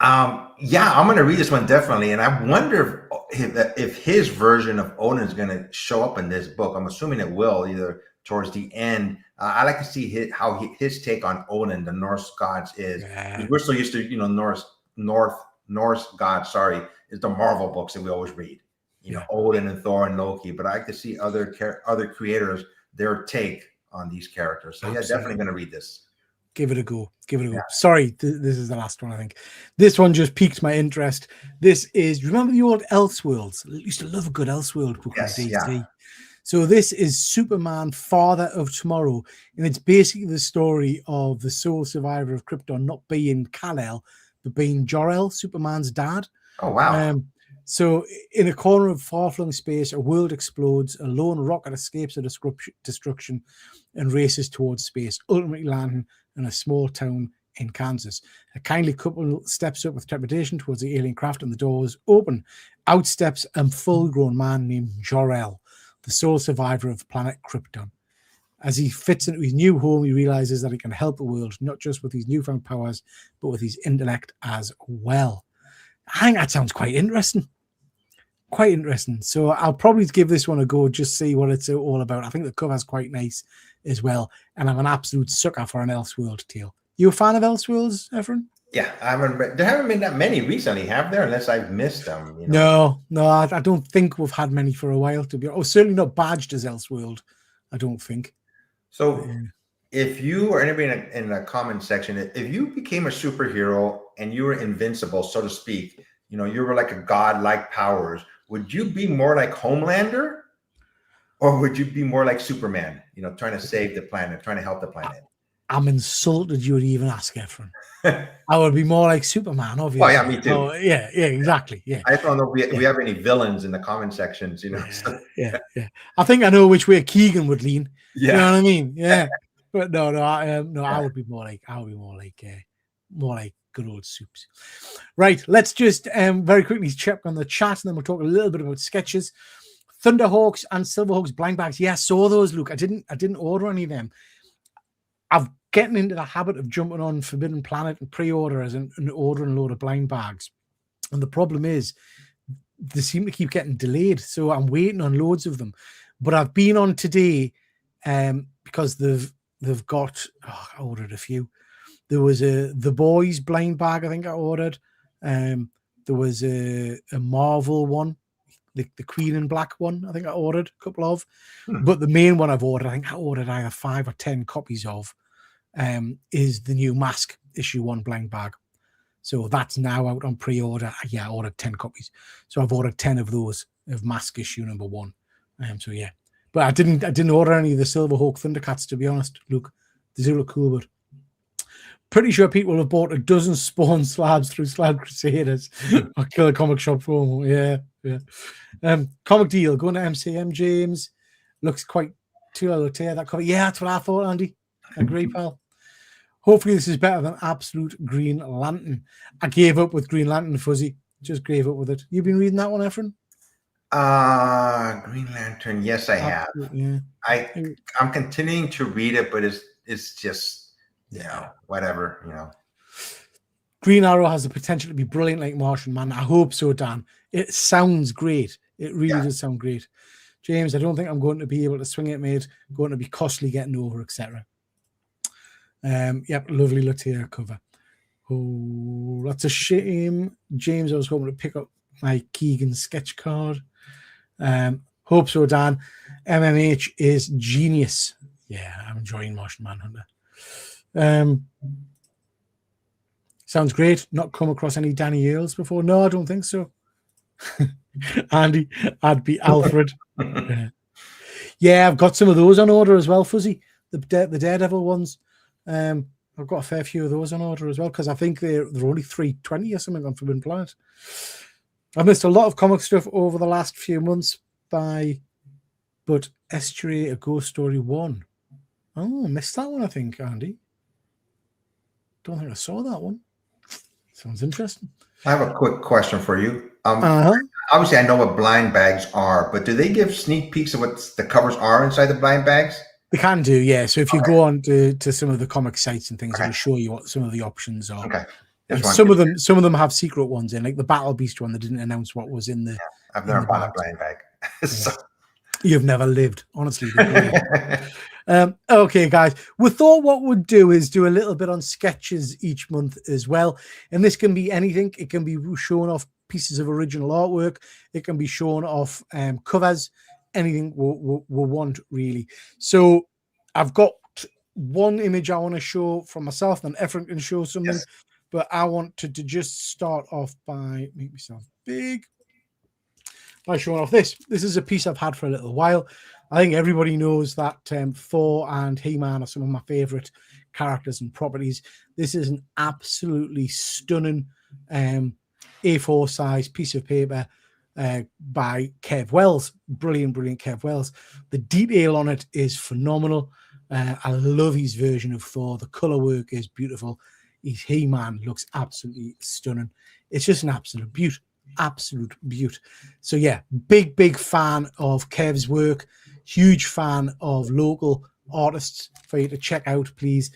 I'm going to read this one definitely, and I wonder if his version of Odin is going to show up in this book. I'm assuming it will, either towards the end. I like to see his take on Odin, the Norse gods, is. We're so used to Norse gods. Sorry, is the Marvel books that we always read. Odin and Thor and Loki, but I like to see other creators, their take on these characters. So Absolutely. Definitely going to read this. Give it a go. Yeah. Sorry, this is the last one, I think. This one just piqued my interest. This is, remember the old Elseworlds? I used to love a good Elseworld book on DC. Yeah. So this is Superman, Father of Tomorrow, and it's basically the story of the sole survivor of Krypton not being Kal-El, but being Jor-El, Superman's dad. Oh, wow. So in a corner of far-flung space, a world explodes, a lone rocket escapes the destruction and races towards space, ultimately landing in a small town in Kansas. A kindly couple steps up with trepidation towards the alien craft, and the doors open. Out steps a full-grown man named Jor-El, the sole survivor of planet Krypton. As he fits into his new home, he realizes that he can help the world, not just with his newfound powers, but with his intellect as well. I think that sounds quite interesting. So I'll probably give this one a go, just see what it's all about. I think the cover's quite nice as well, and I'm an absolute sucker for an Elseworld tale. You a fan of Elseworlds, Efren? Yeah, there haven't been that many recently, have there? Unless I've missed them. No, I don't think we've had many for a while. Certainly not badged as Elseworld, I don't think. So if you or anybody in the comment section, if you became a superhero and you were invincible, so to speak, you were like a god-like powers, would you be more like Homelander, or would you be more like Superman, trying to save the planet, trying to help the planet? I'm insulted you would even ask, Efren. I would be more like Superman, obviously. Oh yeah, me too. Oh, yeah, exactly. Yeah. I just don't know if we have any villains in the comment sections, you know. Yeah. I think I know which way Keegan would lean. Yeah. You know what I mean? Yeah. But no, I would be more like good old Soups. Right. Let's just very quickly check on the chat, and then we'll talk a little bit about sketches. Thunderhawks and Silverhawks blind bags. Yeah, I saw those, Luke. I didn't order any of them. I've getting into the habit of jumping on Forbidden Planet and pre-orders and ordering a load of blind bags. And the problem is they seem to keep getting delayed. So I'm waiting on loads of them. But I've been on today because they've got, I ordered a few. There was The Boys blind bag, I think I ordered. There was a Marvel one, the Queen in Black one, I think I ordered a couple of. But the main one I've ordered, I think I ordered either 5 or 10 copies of, is the new Mask issue 1 blind bag. So that's now out on pre-order. Yeah, I ordered 10 copies. So I've ordered 10 of those of Mask issue number 1. So yeah. But I didn't order any of the Silverhawk Thundercats, to be honest, Luke. They do look cool, but pretty sure people have bought a dozen Spawn slabs through Slab Crusaders or Killer Comic Shop promo. Yeah. Comic Deal going to MCM, James. Looks quite too low tier, that cover. Yeah, that's what I thought, Andy. Agree, pal. Hopefully this is better than Absolute Green Lantern. I gave up with Green Lantern, Fuzzy. Just gave up with it. You've been reading that one, Efren? Green Lantern. Yes, I have. Yeah. I'm continuing to read it, but it's just, whatever. Green Arrow has the potential to be brilliant like Martian Man. I hope so, Dan. It sounds great. It really does sound great. James, I don't think I'm going to be able to swing it, mate. Going to be costly getting over, etc. Yep, lovely Latier cover. Oh, that's a shame. James, I was hoping to pick up my Keegan sketch card. Hope so, Dan. MMH is genius. Yeah, I'm enjoying Martian Manhunter. Sounds great. Not come across any Danny Earls before. No, I don't think so. Andy, I'd be Alfred. Yeah, I've got some of those on order as well, Fuzzy. The Daredevil ones. I've got a fair few of those on order as well because I think they're only $3.20 or something on Forbidden Planet. I've missed a lot of comic stuff over the last few months but Estuary, A Ghost Story 1. Oh, missed that one, I think, Andy. Don't think I saw that one. Sounds interesting. I have a quick question for you. Obviously, I know what blind bags are, but do they give sneak peeks of what the covers are inside the blind bags? They can do, yeah. So if you go on to some of the comic sites and things, it'll show you what some of the options are. Okay. And some of them have secret ones in, like the Battle Beast one. They didn't announce what was in the. Yeah, I've never bought a blind bag. So. You've never lived, honestly. Okay, guys. We thought what we'd do is do a little bit on sketches each month as well, and this can be anything. It can be showing off pieces of original artwork. It can be showing off covers. Anything we want, really. So I've got one image I want to show from myself, then Efren can show something. Yes. But I want to just start off by make myself big by showing off this. This is a piece I've had for a little while. I think everybody knows that Thor and He-Man are some of my favorite characters and properties. This is an absolutely stunning A4 size piece of paper by Kev Wells. Brilliant Kev Wells. The detail on it is phenomenal. I love his version of Thor. The color work is beautiful. His He-Man looks absolutely stunning. It's just an absolute beaut. So yeah, big fan of Kev's work. Huge fan of local artists for you to check out, please.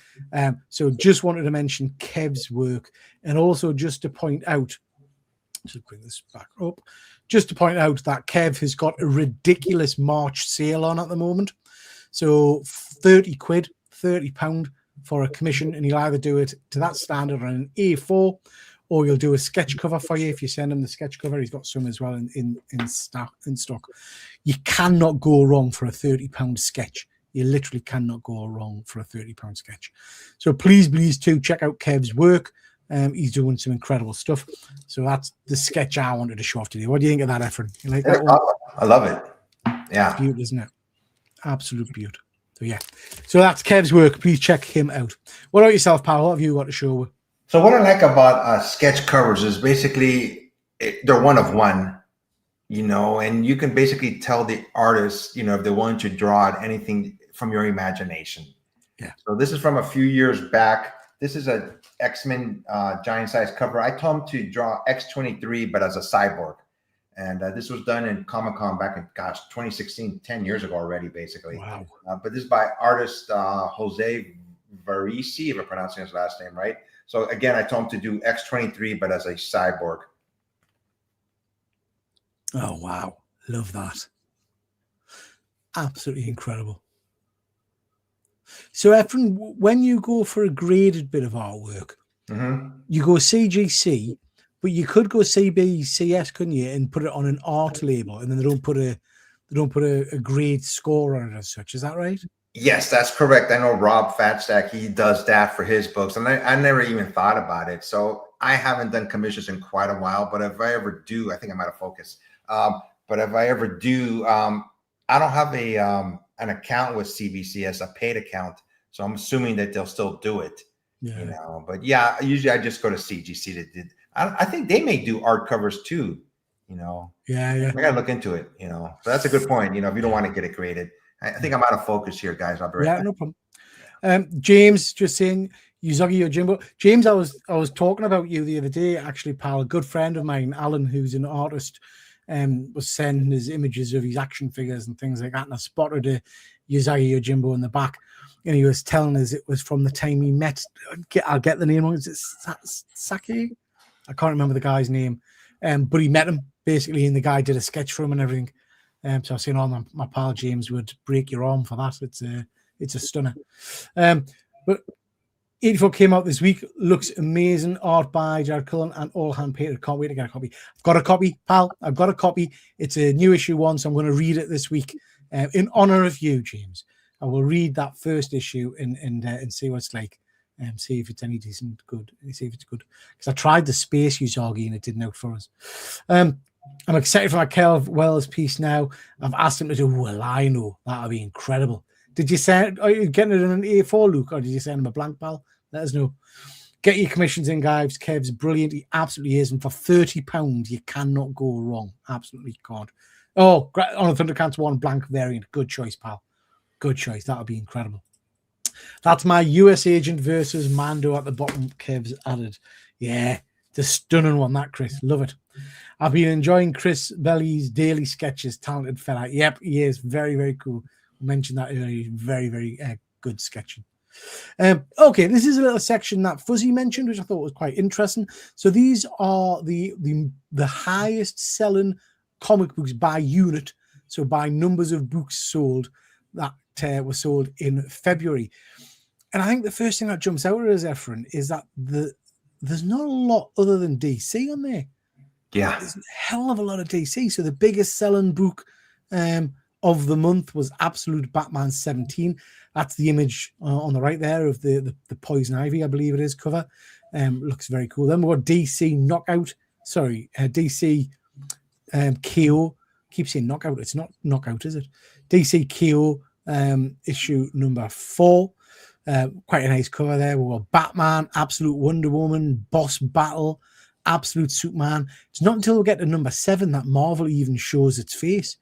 So just wanted to mention Kev's work, and also just to point out, just bring this back up, just to point out that Kev has got a ridiculous March sale on at the moment. So 30 quid, £30 for a commission, and he'll either do it to that standard on an A4, or you'll do a sketch cover for you if you send him the sketch cover. He's got some as well in stock. You cannot go wrong for a £30 sketch. You literally cannot go wrong for a £30 sketch. So please too, check out Kev's work. He's doing some incredible stuff. So that's the sketch I wanted to show off today. What do you think of that, Efren? You like that one? I love it. Yeah. It's beautiful, isn't it? Absolute beauty. So yeah, so that's Kev's work. Please check him out. What about yourself, pal? What have you got to show? So what I like about sketch covers is basically they're one of one, and you can basically tell the artist, if they want to draw anything from your imagination. Yeah. So this is from a few years back. This is a X-Men giant size cover. I told him to draw X-23, but as a cyborg. And this was done in Comic-Con back in, 2016, 10 years ago already, basically. Wow. But this is by artist Jose Varese, if I'm pronouncing his last name right. So again, I told him to do X-23, but as a cyborg. Oh, wow. Love that. Absolutely incredible. So, Efren, when you go for a graded bit of artwork, you go CGC, but you could go CBCS, couldn't you, and put it on an art label, and then they don't put a grade score on it as such. Is that right? Yes, that's correct. I know Rob Fatstack, he does that for his books, and I never even thought about it. So I haven't done commissions in quite a while, but if I ever do, I think I'm out of focus. But if I ever do, I don't have an account with CBCS, a paid account, so I'm assuming that they'll still do it. Yeah. But yeah, usually I just go to CGC. I think they may do art covers too. Yeah. I gotta look into it. So that's a good point. If you don't want to get it graded. I think I'm out of focus here, guys. I'll be right back. No problem. James just saying Usagi Yojimbo. James, I was talking about you the other day, actually, pal. A good friend of mine, Alan, who's an artist, was sending his images of his action figures and things like that, and I spotted a Usagi Yojimbo in the back, and he was telling us it was from the time he met. I'll get the name wrong. Is it Saki? I can't remember the guy's name, but he met him basically, and the guy did a sketch for him and everything. So I was saying, my pal James would break your arm for that. It's a stunner. But 84 came out this week. Looks amazing. Art by Jared Cullen and all hand painted. Can't wait to get a copy. I've got a copy, pal. I've got a copy. It's a new issue one, so I'm going to read it this week in honor of you, James. I will read that first issue and see what it's like. See if it's any decent, good. See if it's good. Because I tried the Space Usagi and it didn't out for us. I'm excited for my Kel Wells piece now. I've asked him to do Lino. That'll be incredible. Did you send? Are you getting it in an A4, Luke, or did you send him a blank, pal? Let us know. Get your commissions in, guys. Kev's brilliant. He absolutely is. And for £30, you cannot go wrong. Absolutely can't. Oh, on a Thundercats 1 blank variant. Good choice, pal. Good choice. That'll be incredible. That's my US Agent versus Mando at the bottom. Kev's added. Yeah, the stunning one, that, Chris. Love it. I've been enjoying Chris Belly's daily sketches. Talented fella. Yep, he is. Very, very cool. I mentioned that earlier. Very, very good sketching. Okay, this is a little section that Fuzzy mentioned, which I thought was quite interesting. So these are the highest selling comic books by unit, so by numbers of books sold that were sold in February. And I think the first thing that jumps out at us, Efren, is that there's not a lot other than DC on there. Yeah, there's a hell of a lot of DC. So the biggest selling book of the month was Absolute Batman 17. That's the image on the right there of the Poison Ivy, I believe it is, cover. Looks very cool. Then we've got DC Knockout. Sorry, DC KO. Keep saying Knockout. It's not Knockout, is it? DC KO issue number 4. Quite a nice cover there. We've got Batman, Absolute Wonder Woman, Boss Battle, Absolute Superman. It's not until we get to number 7 that Marvel even shows its face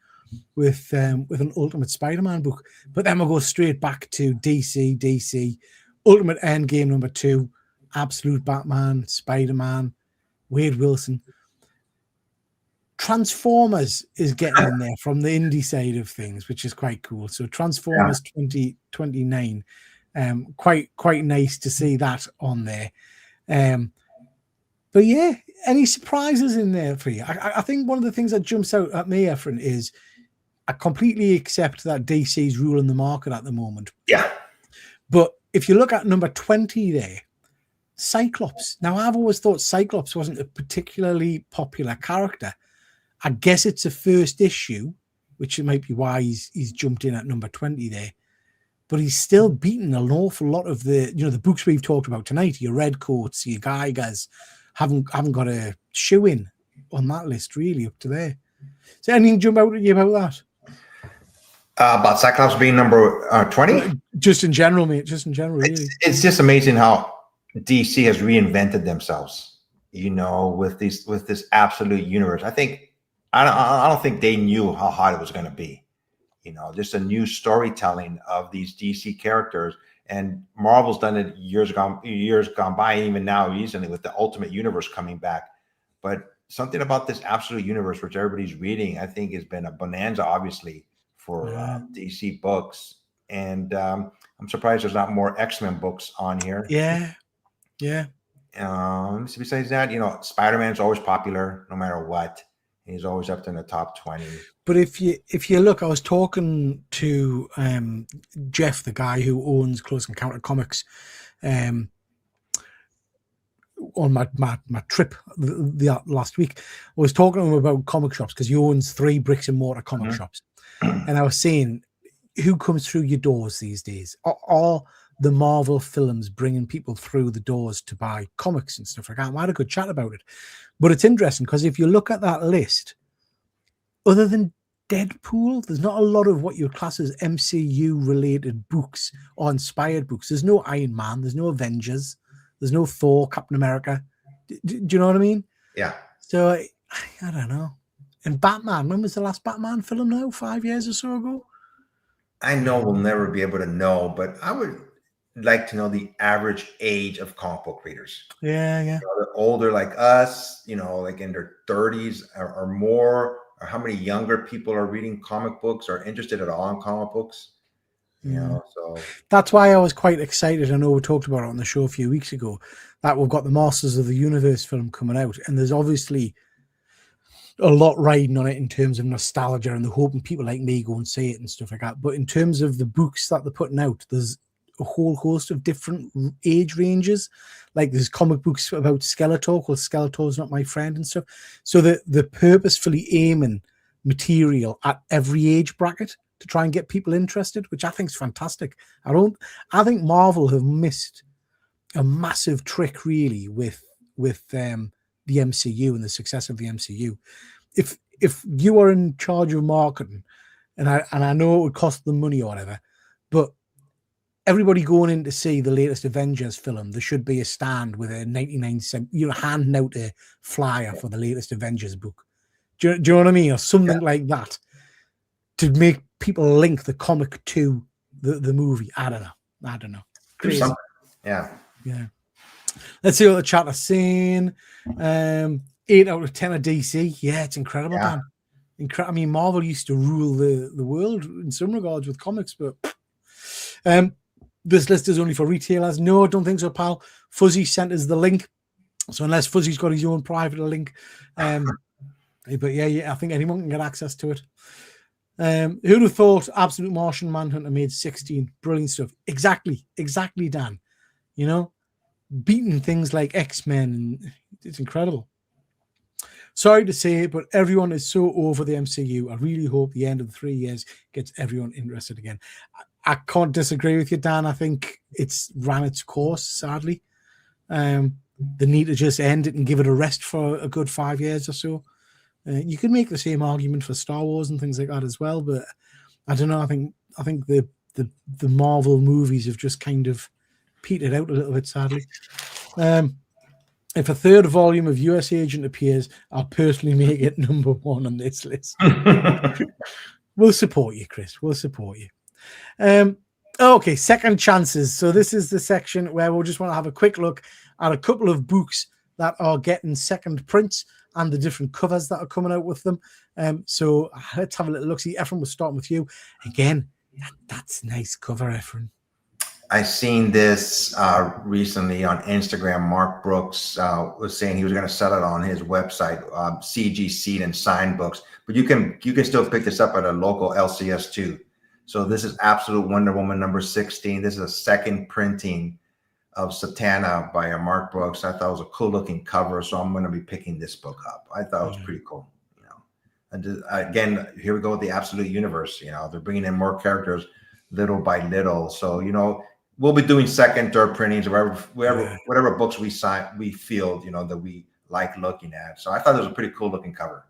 with an Ultimate Spider-Man book. But then we'll go straight back to DC, Ultimate Endgame number 2, Absolute Batman, Spider-Man, Wade Wilson. Transformers is getting in there from the indie side of things, which is quite cool. So Transformers 2029. Quite nice to see that on there. But yeah, any surprises in there for you? I think one of the things that jumps out at me, Efren, is I completely accept that DC's ruling the market at the moment. Yeah. But if you look at number 20 there, Cyclops. Now, I've always thought Cyclops wasn't a particularly popular character. I guess it's a first issue, which might be why he's jumped in at number 20 there. But he's still beaten an awful lot of the books we've talked about tonight. Your Redcoats, your Geigers haven't got a shoe in on that list really up to there. So anything jump out at you about that? About Cyclops being number 20. Just in general, mate. Just in general, really. It's just amazing how DC has reinvented themselves. With this absolute universe. I don't think they knew how hard it was going to be. Just a new storytelling of these DC characters. And Marvel's done it years gone by, and even now recently with the Ultimate Universe coming back. But something about this absolute universe, which everybody's reading, I think has been a bonanza, obviously, for DC books. And I'm surprised there's not more X-Men books on here. Yeah. Besides that, Spider-Man's always popular no matter what. He's always up in the top 20. But if you look, I was talking to Jeff, the guy who owns Close Encounter Comics, on my trip the last week. I was talking to him about comic shops because he owns 3 bricks and mortar comic shops, and I was saying, who comes through your doors these days? Are the Marvel films bringing people through the doors to buy comics and stuff like that? I had a good chat about it, but it's interesting because if you look at that list, other than Deadpool, there's not a lot of what you class as MCU related books or inspired books. There's no Iron Man, there's no Avengers, there's no Thor, Captain America. Do you know what I mean? Yeah. So I don't know. And Batman, when was the last Batman film now? 5 years or so ago? I know we'll never be able to know, but I would like to know the average age of comic book readers. Yeah. They're older like us, like in their 30s or more, or how many younger people are reading comic books or interested at all in comic books. So that's why I was quite excited. I know we talked about it on the show a few weeks ago that we've got the Masters of the Universe film coming out, and there's obviously a lot riding on it in terms of nostalgia, and they're hoping people like me go and see it and stuff like that. But in terms of the books that they're putting out, there's a whole host of different age ranges. Like there's comic books about Skeletor called Skeletor's Not My Friend and stuff. So they're purposefully aiming material at every age bracket to try and get people interested, which I think is fantastic. I think Marvel have missed a massive trick really with the MCU and the success of the MCU. If you are in charge of marketing, and I know it would cost them money or whatever, but everybody going in to see the latest Avengers film, there should be a stand with a 99-cent, handing out a flyer for the latest Avengers book. Do you know what I mean? Or something like that to make people link the comic to the movie. I don't know. Crazy. Yeah. Let's see what the chat are saying. 8 out of 10 of DC. Yeah, it's incredible, man. I mean, Marvel used to rule the world in some regards with comics, but this list is only for retailers. No, I don't think so, pal. Fuzzy sent us the link. So unless Fuzzy's got his own private link, but yeah, I think anyone can get access to it. Who'd have thought Absolute Martian Manhunter made 16? Brilliant stuff. Exactly, Dan. Beating things like X-Men. It's incredible. Sorry to say it, but everyone is so over the MCU. I really hope the end of the 3 years gets everyone interested again. I can't disagree with you, Dan. I think it's ran its course, sadly. They need to just end it and give it a rest for a good 5 years or so. You could make the same argument for Star Wars and things like that as well, but I don't know. I think the Marvel movies have just kind of petered out a little bit, sadly. If a third volume of US Agent appears, I'll personally make it number 1 on this list. We'll support you, Chris. We'll support you. Okay, second chances. So this is the section where we'll just want to have a quick look at a couple of books that are getting second prints and the different covers that are coming out with them. So let's have a little look. See, Ephraim, we'll start with you. Again, that's nice cover, Ephraim. I seen this recently on Instagram. Mark Brooks was saying he was going to sell it on his website, CG Seed and Sign Books. But you can still pick this up at a local LCS too. So this is Absolute Wonder Woman number 16. This is a second printing of Satana by Mark Brooks. I thought it was a cool looking cover, so I'm going to be picking this book up. I thought it was pretty cool. And just, again, here we go with the Absolute Universe. They're bringing in more characters little by little. So we'll be doing second, third printings, whatever books we field, that we like looking at. So I thought it was a pretty cool looking cover.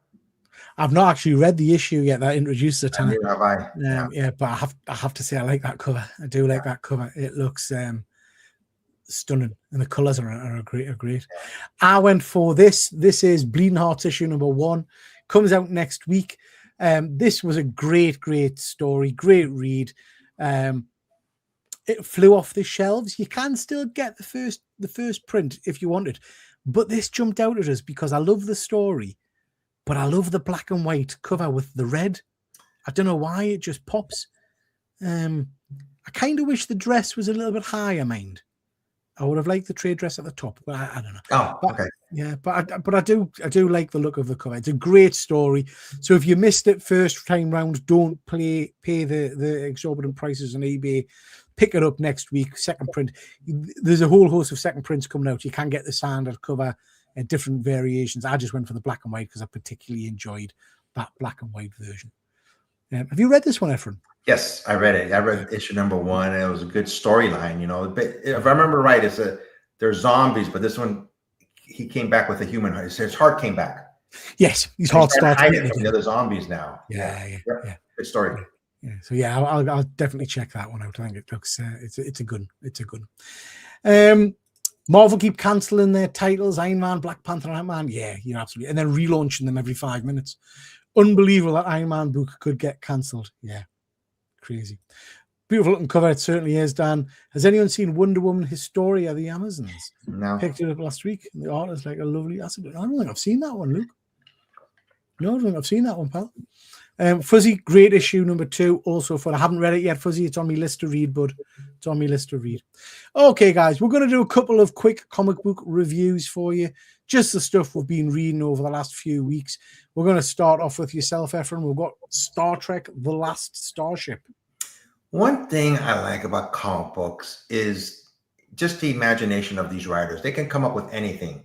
I've not actually read the issue yet that introduced the Tanner. Neither have I. Yeah, but I have to say I like that cover. I do like that cover. It looks stunning, and the colours are great. I went for this. This is Bleeding Hearts issue number 1. Comes out next week. This was a great story, great read. It flew off the shelves. You can still get the first print if you wanted, but this jumped out at us because I love the story, but I love the black and white cover with the red. I don't know why, it just pops. I kind of wish the dress was a little bit higher, mind. I would have liked the trade dress at the top, but I don't know. Oh, okay. Yeah, but I do like the look of the cover. It's a great story. So if you missed it first time round, don't pay the exorbitant prices on eBay. Pick it up next week. Second print. There's a whole host of second prints coming out. You can get the standard cover and different variations. I just went for the black and white because I particularly enjoyed that black and white version. Have you read this one, Efren? Yes, I read it. I read issue number 1, and it was a good storyline. But if I remember right, they're zombies, but this one, he came back with a human heart. His heart came back. Yes, his heart starts hiding from the other zombies now. Yeah. Good story. Yeah. So yeah, I'll definitely check that one out. I think it looks it's a good one. Marvel keep cancelling their titles, Iron Man, Black Panther, and Ant-Man. Yeah, you're absolutely, and then relaunching them every 5 minutes. Unbelievable that Iron Man book could get cancelled. Yeah. Crazy. Beautiful looking cover. It certainly is, Dan. Has anyone seen Wonder Woman Historia, the Amazons? No. Picked it up last week. And the art is like a lovely acid. I don't think I've seen that one, Luke. No, I don't think I've seen that one, pal. Fuzzy, great issue number 2. Also fun. I haven't read it yet, Fuzzy. It's on my list to read, bud. It's on my list to read. Okay, guys. We're going to do a couple of quick comic book reviews for you. Just the stuff we've been reading over the last few weeks. We're going to start off with yourself, Efren. We've got Star Trek: The Last Starship. One thing I like about comic books is just the imagination of these writers. They can come up with anything,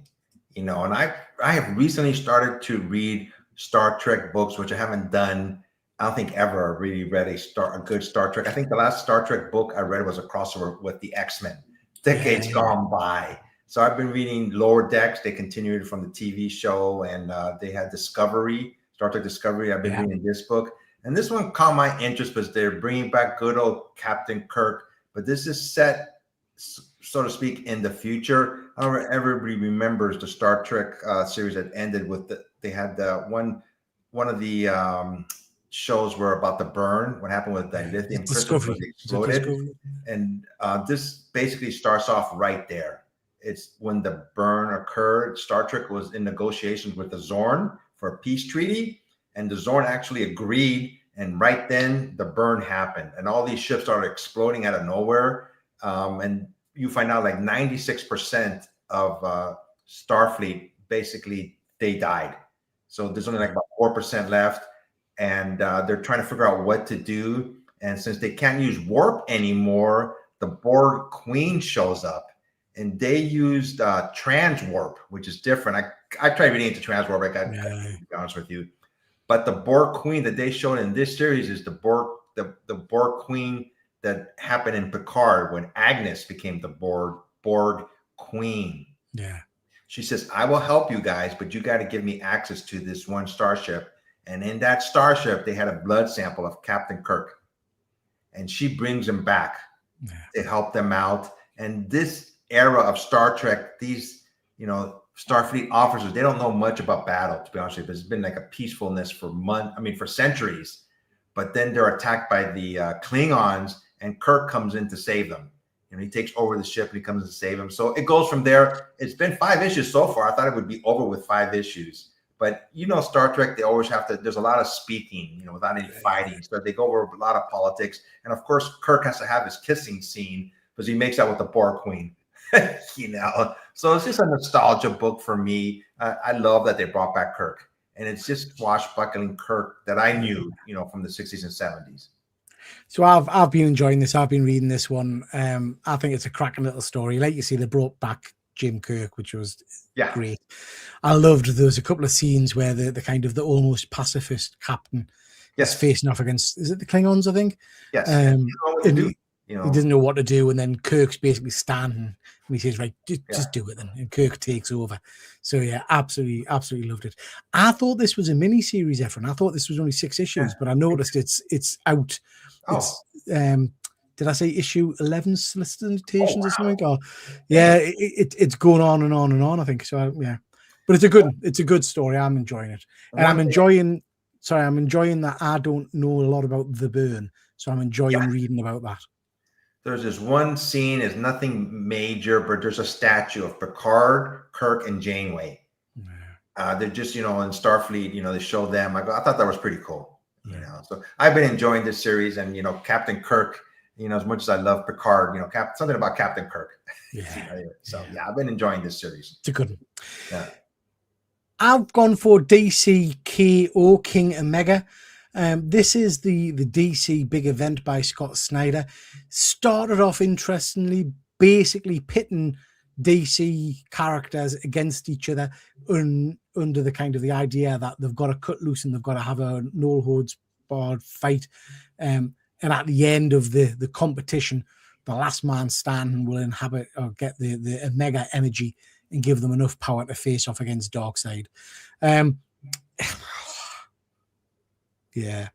and I have recently started to read Star Trek books, which I haven't done. I don't think ever really read a good Star Trek. I think the last Star Trek book I read was a crossover with the X-Men. Decades gone by. So I've been reading Lower Decks. They continued from the TV show, and they had Discovery, Star Trek Discovery. I've been reading this book. And this one caught my interest because they're bringing back good old Captain Kirk. But this is set, so to speak, in the future. I don't know if everybody remembers the Star Trek series that ended with they had one of the shows were about the burn. What happened with the lithium crystals exploded. And this basically starts off right there. It's when the burn occurred. Star Trek was in negotiations with the Zorn for a peace treaty, and the Zorn actually agreed. And right then, the burn happened, and all these ships started exploding out of nowhere. And you find out like 96% of Starfleet basically they died. So there's only like about 4% left, and they're trying to figure out what to do. And since they can't use warp anymore, the Borg Queen shows up. And they used transwarp, which is different. I tried reading into transwarp. I got to be honest with you, but the Borg Queen that they showed in this series is the Borg Queen that happened in Picard when Agnes became the Borg Queen. Yeah, she says, "I will help you guys, but you got to give me access to this one starship." And in that starship, they had a blood sample of Captain Kirk, and she brings him back to help them out. And this era of Star Trek, these Starfleet officers, they don't know much about battle, to be honest with you. It's been like a peacefulness for for centuries. But then they're attacked by the Klingons, and Kirk comes in to save them. He takes over the ship and he comes to save them. So it goes from there. It's been 5 issues so far. I thought it would be over with 5 issues. But Star Trek, they always have to, there's a lot of speaking, without any fighting. So they go over a lot of politics. And of course, Kirk has to have his kissing scene because he makes out with the Borg Queen. So it's just a nostalgia book for me. I love that they brought back Kirk, and it's just swashbuckling Kirk that I knew, from the 60s and 70s. So I've been enjoying this. I've been reading this one. I think it's a cracking little story. Like you see, they brought back Jim Kirk, which was great. I loved there was a couple of scenes where the kind of the almost pacifist captain is facing off against, is it the Klingons, I think? Yes. You know, he doesn't know what to do, and then Kirk's basically standing, and he says, "Right, just do it then." And Kirk takes over. So yeah, absolutely loved it. I thought this was a mini series, Efren. I thought this was only 6 issues, but I noticed it's out. Oh. It's did I say issue 11 solicitations or something? Or yeah, it's going on and on and on. I think so. Yeah, but it's a good story. I'm enjoying it, and I'm enjoying that I don't know a lot about the Burn, so I'm enjoying reading about that. There's this one scene, it's nothing major, but there's a statue of Picard, Kirk, and Janeway. They're just, in Starfleet, they show them. I thought that was pretty cool. So I've been enjoying this series, and Captain Kirk, as much as I love Picard, something about Captain Kirk. Yeah. So yeah, I've been enjoying this series. It's a good one. Yeah. I've gone for DC KO King Omega. This is the DC big event by Scott Snyder. Started off interestingly, basically pitting DC characters against each other under the kind of the idea that they've got to cut loose and they've got to have a no holds barred fight. And at the end of the competition, the last man standing will inhabit or get the Omega energy and give them enough power to face off against Darkseid. Yeah,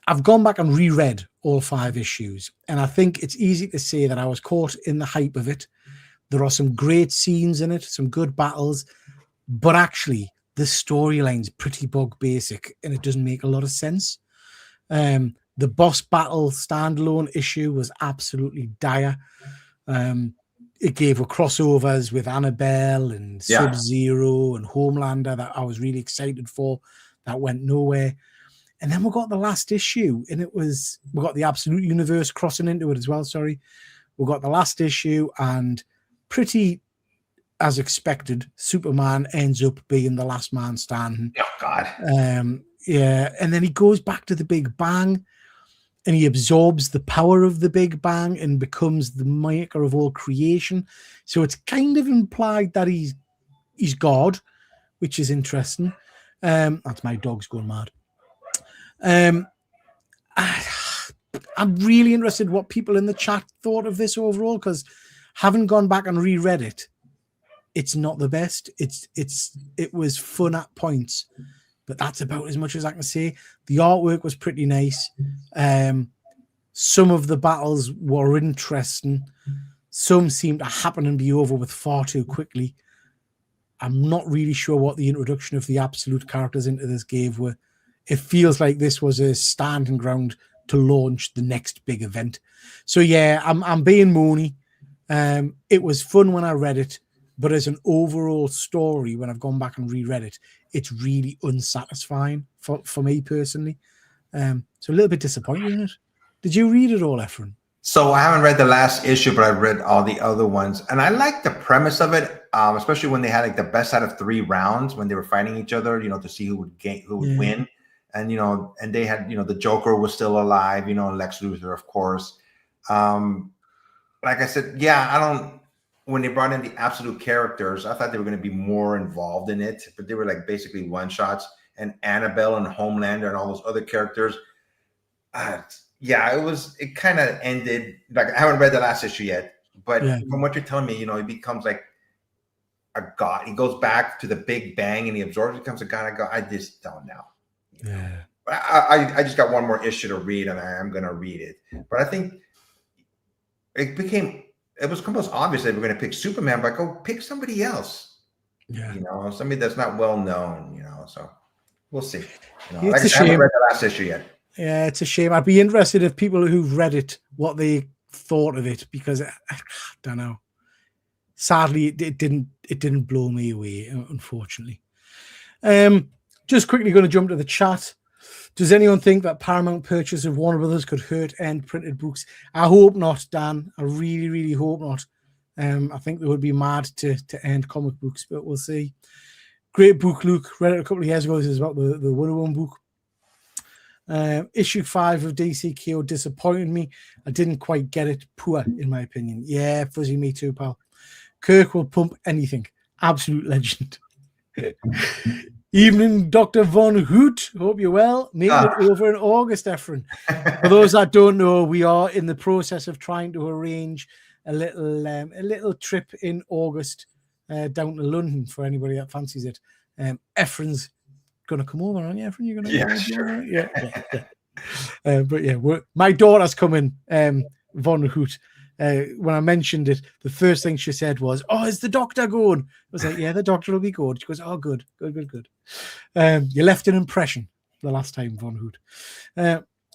I've gone back and reread all 5 issues, and I think it's easy to say that I was caught in the hype of it. There are some great scenes in it, some good battles, but actually the storyline's pretty bug basic, and it doesn't make a lot of sense. The boss battle standalone issue was absolutely dire. It gave a crossovers with Annabelle and Sub-Zero and Homelander that I was really excited for. That went nowhere. And then we got the last issue, and we got the Absolute Universe crossing into it as well. Sorry. We got the last issue, and pretty as expected, Superman ends up being the last man standing. Oh, God. Yeah. And then he goes back to the Big Bang, and he absorbs the power of the Big Bang and becomes the maker of all creation. So it's kind of implied that he's God, which is interesting. That's my dog's going mad. I'm really interested what people in the chat thought of this overall, because having gone back and reread it, it's not the best. It was fun at points, but that's about as much as I can say. The artwork was pretty nice. Some of the battles were interesting. Some seemed to happen and be over with far too quickly. I'm not really sure what the introduction of the absolute characters into this gave were. It feels like this was a standing ground to launch the next big event. So yeah, I'm being moany. It was fun when I read it, but as an overall story, when I've gone back and reread it, it's really unsatisfying for me personally. So a little bit disappointed in it. Did you read it all, Efren? So I haven't read the last issue, but I've read all the other ones, and I like the premise of it, especially when they had like the best out of 3 rounds when they were fighting each other, to see who would win, and and they had the Joker was still alive, and Lex Luthor, of course. Like I said, when they brought in the absolute characters, I thought they were going to be more involved in it, but they were like basically one shots, and Annabelle and Homelander and all those other characters. It kind of ended. Like I haven't read the last issue yet, but from what you're telling me, he becomes like a god. He goes back to the Big Bang and he absorbs, becomes a god. I just don't know. Yeah. I just got one more issue to read, and I am going to read it. But I think it was almost obvious they were going to pick Superman, but go pick somebody else. Yeah. Somebody that's not well known. So we'll see. It's a shame. I haven't read the last issue yet. Yeah, it's a shame. I'd be interested if people who've read it, what they thought of it, because I don't know. Sadly, it didn't blow me away, unfortunately. Just quickly going to jump to the chat. Does anyone think that Paramount purchase of Warner Brothers could hurt end printed books? I hope not, Dan. I really, really hope not. I think they would be mad to end comic books, but we'll see. Great book, Luke. Read it a couple of years ago. This is about the Wonder Woman book. Issue 5 of DC KO disappointed me. I didn't quite get it. Poor, in my opinion. Yeah, fuzzy, me too, pal. Kirk will pump anything. Absolute legend. Evening, Dr. Von Hoot. Hope you're well. Making it over in August, Efren. For those that don't know, we are in the process of trying to arrange a little trip in August down to London for anybody that fancies it. Efren's going to come over, aren't you, Efren? You're going to Yeah, sure. Yeah. But yeah, my daughter's coming, Von Hoot. When I mentioned it, the first thing she said was, "Oh, is the doctor going?" I was like, "Yeah, the doctor will be good." She goes, "Oh, good. You left an impression the last time, Von Hoot."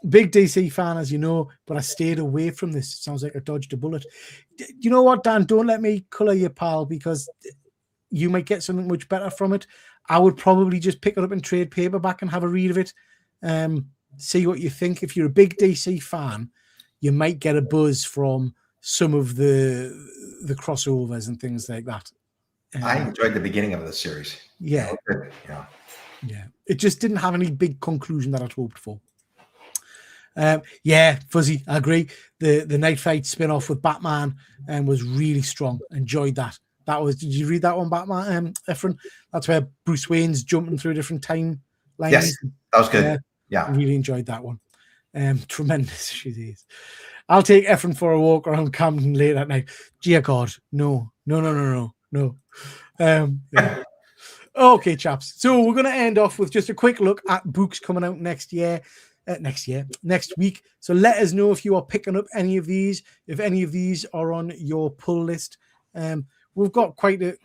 Big DC fan, as you know, but I stayed away from this. Sounds like I dodged a bullet. You know what, Dan? Don't let me colour you, pal, because you might get something much better from it. I would probably just pick it up in trade paperback and have a read of it. See what you think. If you're a big DC fan, you might get a buzz from some of the crossovers and things like that. I enjoyed the beginning of the series. Yeah. It just didn't have any big conclusion that I'd hoped for. Fuzzy, I agree. The Night Fight spin-off with Batman was really strong. Enjoyed that. Did you read that one, Batman, Efren? That's where Bruce Wayne's jumping through different time lines. Yes, that was good. Yeah. I really enjoyed that one. Tremendous, she is. I'll take Efren for a walk around Camden late at night. Dear God, no. Okay, chaps. So we're going to end off with just a quick look at books coming out next week. So let us know if you are picking up any of these, if any of these are on your pull list. We've got quite a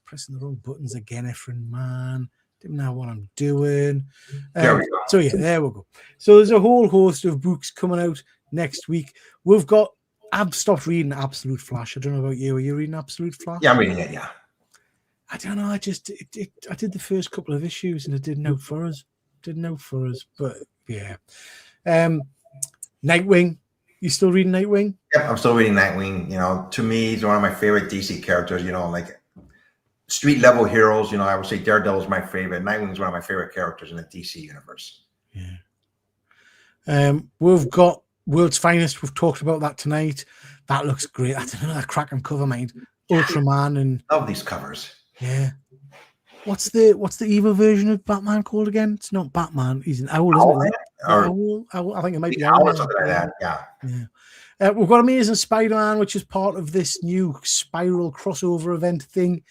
pressing the wrong buttons again, Efren, man. Didn't know what I'm doing. There we go. So yeah, there we go. So there's a whole host of books coming out next week. I've stopped reading Absolute Flash. I don't know about you. Are you reading Absolute Flash? Yeah, I'm reading it. Yeah. I don't know. I did the first couple of issues and it didn't out for us. But yeah. Nightwing. You still reading Nightwing? Yeah, I'm still reading Nightwing. You know, to me, he's one of my favorite DC characters. You know, like street level heroes. You know, I would say Daredevil is my favorite. Nightwing is one of my favorite characters in the DC universe. Yeah. We've got World's Finest. We've talked about that tonight. That looks great. That's another cracking cover, mate. Ultraman and love these covers. Yeah. What's the evil version of Batman called again? It's not Batman. He's an owl, isn't it? Owl. I think it might be Owl or something like that. Yeah. We've got Amazing Spider-Man, which is part of this new Spiral crossover event thing.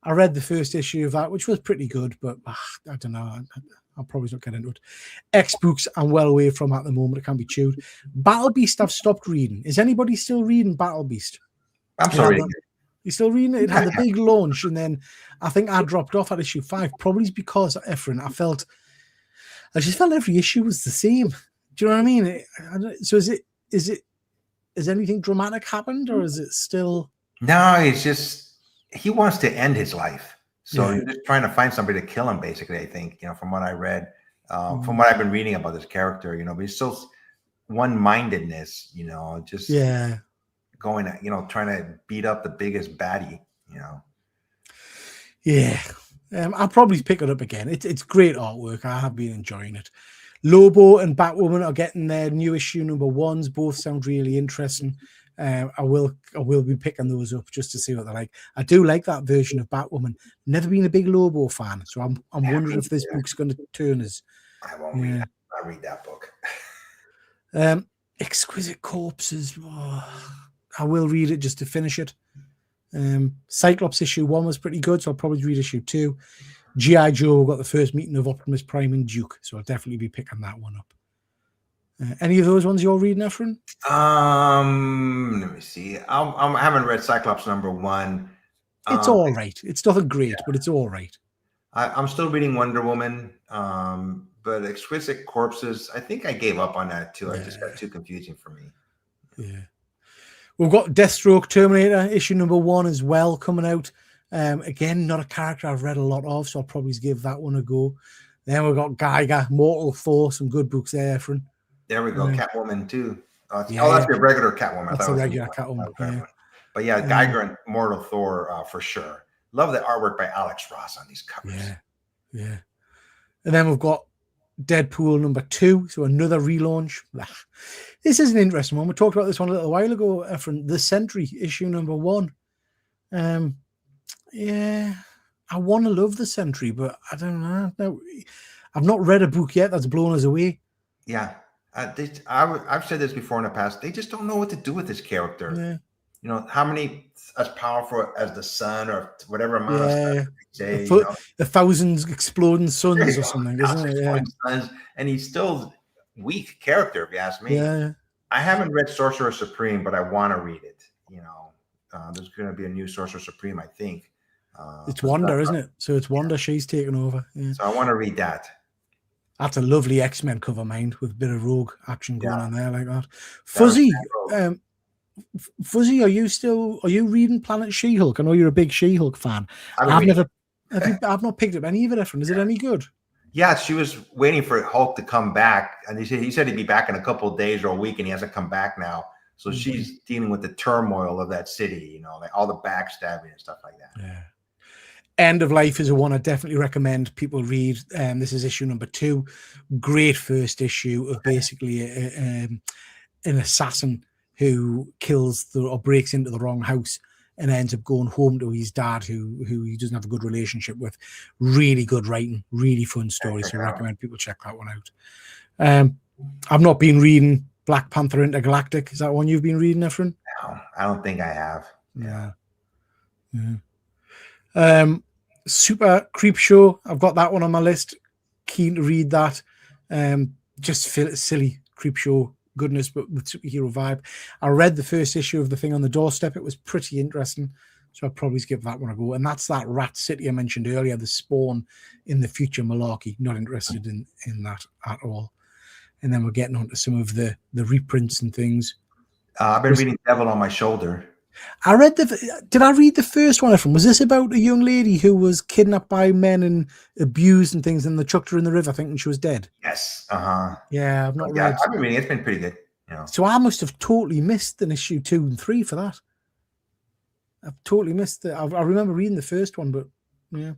I read the first issue of that, which was pretty good, but I don't know. I'll probably not get into it. X books I'm well away from at the moment. It can't be chewed. Battle Beast I've stopped reading. Is anybody still reading Battle Beast? I'm sorry. You still reading it? It had a big launch, and then I think I dropped off at issue 5. Probably because Efren, I just felt every issue was the same. Do you know what I mean? So has anything dramatic happened, or is it still? No, it's just he wants to end his life. So you're just trying to find somebody to kill him, basically, I think, you know, from what I read, from what I've been reading about this character, you know, but he's still one-mindedness, you know, just going, you know, trying to beat up the biggest baddie, you know. Yeah. I'll probably pick it up again. It's great artwork. I have been enjoying it. Lobo and Batwoman are getting their new issue number 1s. Both sound really interesting. I will be picking those up just to see what they're like. I do like that version of Batwoman. Never been a big Lobo fan, so I'm wondering if this book's going to turn us. I won't read that. I'll read that book. Exquisite Corpses. I will read it just to finish it. Cyclops issue 1 was pretty good, so I'll probably read issue 2. G.I. Joe got the first meeting of Optimus Prime and Duke, so I'll definitely be picking that one up. Any of those ones you're reading, Efren? Let me see. I haven't read Cyclops number 1. It's all right. It's nothing great, but it's all right. I'm still reading Wonder Woman, but Exquisite Corpses, I think I gave up on that too. I just got too confusing for me. Yeah. We've got Deathstroke Terminator issue number 1 as well coming out. Again, not a character I've read a lot of, so I'll probably give that one a go. Then we've got Geiger, Mortal Thor, some good books there, Efren. There we go. Catwoman too. That's your regular Catwoman. That's a regular Catwoman. Yeah. But yeah, Geiger and Mortal Thor for sure. Love the artwork by Alex Ross on these covers. Yeah. And then we've got Deadpool number 2, so another relaunch. This is an interesting one. We talked about this one a little while ago from The Sentry issue number 1. I want to love the Sentry, but I don't know. No, I've not read a book yet that's blown us away. Yeah. I've said this before in the past. They just don't know what to do with this character. Yeah. You know, how many as powerful as the sun or whatever amount of stuff they say, the thousands exploding suns or something, isn't it? Yeah. Suns, and he's still weak character, if you ask me. Yeah. I haven't read Sorcerer Supreme, but I want to read it. You know, there's going to be a new Sorcerer Supreme, I think. It's Wanda, isn't it? So it's Wanda. She's taken over. Yeah. So I want to read that. That's a lovely X-Men cover, mind, with a bit of rogue action going on there like that. Fuzzy, Fuzzy, are you reading Planet She-Hulk? I know you're a big She-Hulk fan. I've not picked up any of it, Efren. Is it any good? Yeah, she was waiting for Hulk to come back, and he said he'd be back in a couple of days or a week, and he hasn't come back now. So she's dealing with the turmoil of that city, you know, like all the backstabbing and stuff like that. Yeah. End of Life is a one I definitely recommend people read. This is issue number 2. Great first issue of basically an assassin who kills or breaks into the wrong house and ends up going home to his dad, who he doesn't have a good relationship with. Really good writing, really fun story. So I recommend people check that one out. I've not been reading Black Panther Intergalactic. Is that one you've been reading, Efren? No, I don't think I have. Yeah. Super Creep Show. I've got that one on my list. Keen to read that. Just silly Creep Show goodness, but with superhero vibe. I read the first issue of The Thing on the Doorstep. It was pretty interesting, so I'll probably give that one a go. And that's that Rat City I mentioned earlier, the Spawn in the future malarkey. Not interested in that at all. And then we're getting on to some of the reprints and things. I've been reading Devil on My Shoulder. Did I read the first one from? Was this about a young lady who was kidnapped by men and abused and things, and they chucked her in the river, I think, and she was dead? Yes. Yeah, I've not read. I've been reading. It's been pretty good. You know. So I must have totally missed an issue 2 and 3 for that. I've totally missed it. I remember reading the first one, but yeah.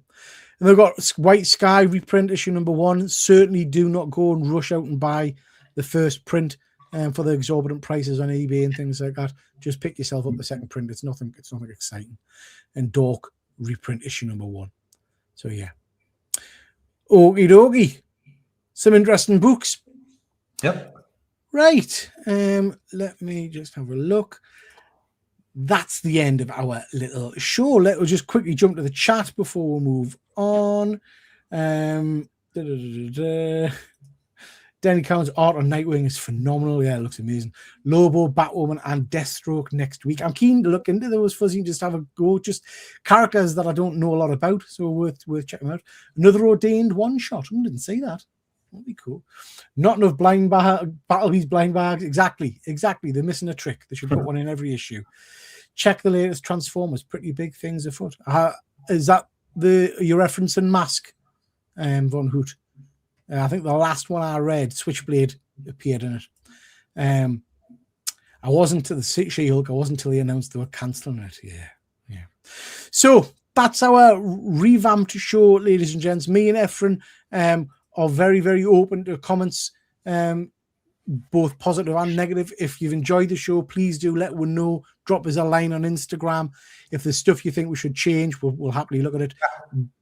And they've got White Sky reprint issue number 1. Certainly do not go and rush out and buy the first print for the exorbitant prices on eBay and things like that. Just pick yourself up the second print. It's nothing exciting. And Dork reprint issue number 1. So yeah. Okie dokie. Some interesting books. Yep. Right. Let me just have a look. That's the end of our little show. Let's just quickly jump to the chat before we move on. Danny Cowan's art on Nightwing is phenomenal. Yeah, it looks amazing. Lobo, Batwoman, and Deathstroke next week. I'm keen to look into those, Fuzzy, just have a go. Just characters that I don't know a lot about, so worth checking out. Another ordained one-shot. I didn't see that. That'd be cool. Not enough blind Battlebeast blind bags. Exactly. They're missing a trick. They should put one in every issue. Check the latest Transformers. Pretty big things afoot. Is that you're referencing Mask, Von Hoot? I think the last one I read, Switchblade appeared in it. I wasn't to the She-Hulk. I wasn't until he announced they were cancelling it. Yeah. So that's our revamped show, ladies and gents. Me and Efren are very, very open to comments, both positive and negative. If you've enjoyed the show, please do let one know. Drop us a line on Instagram. If there's stuff you think we should change, we'll happily look at it.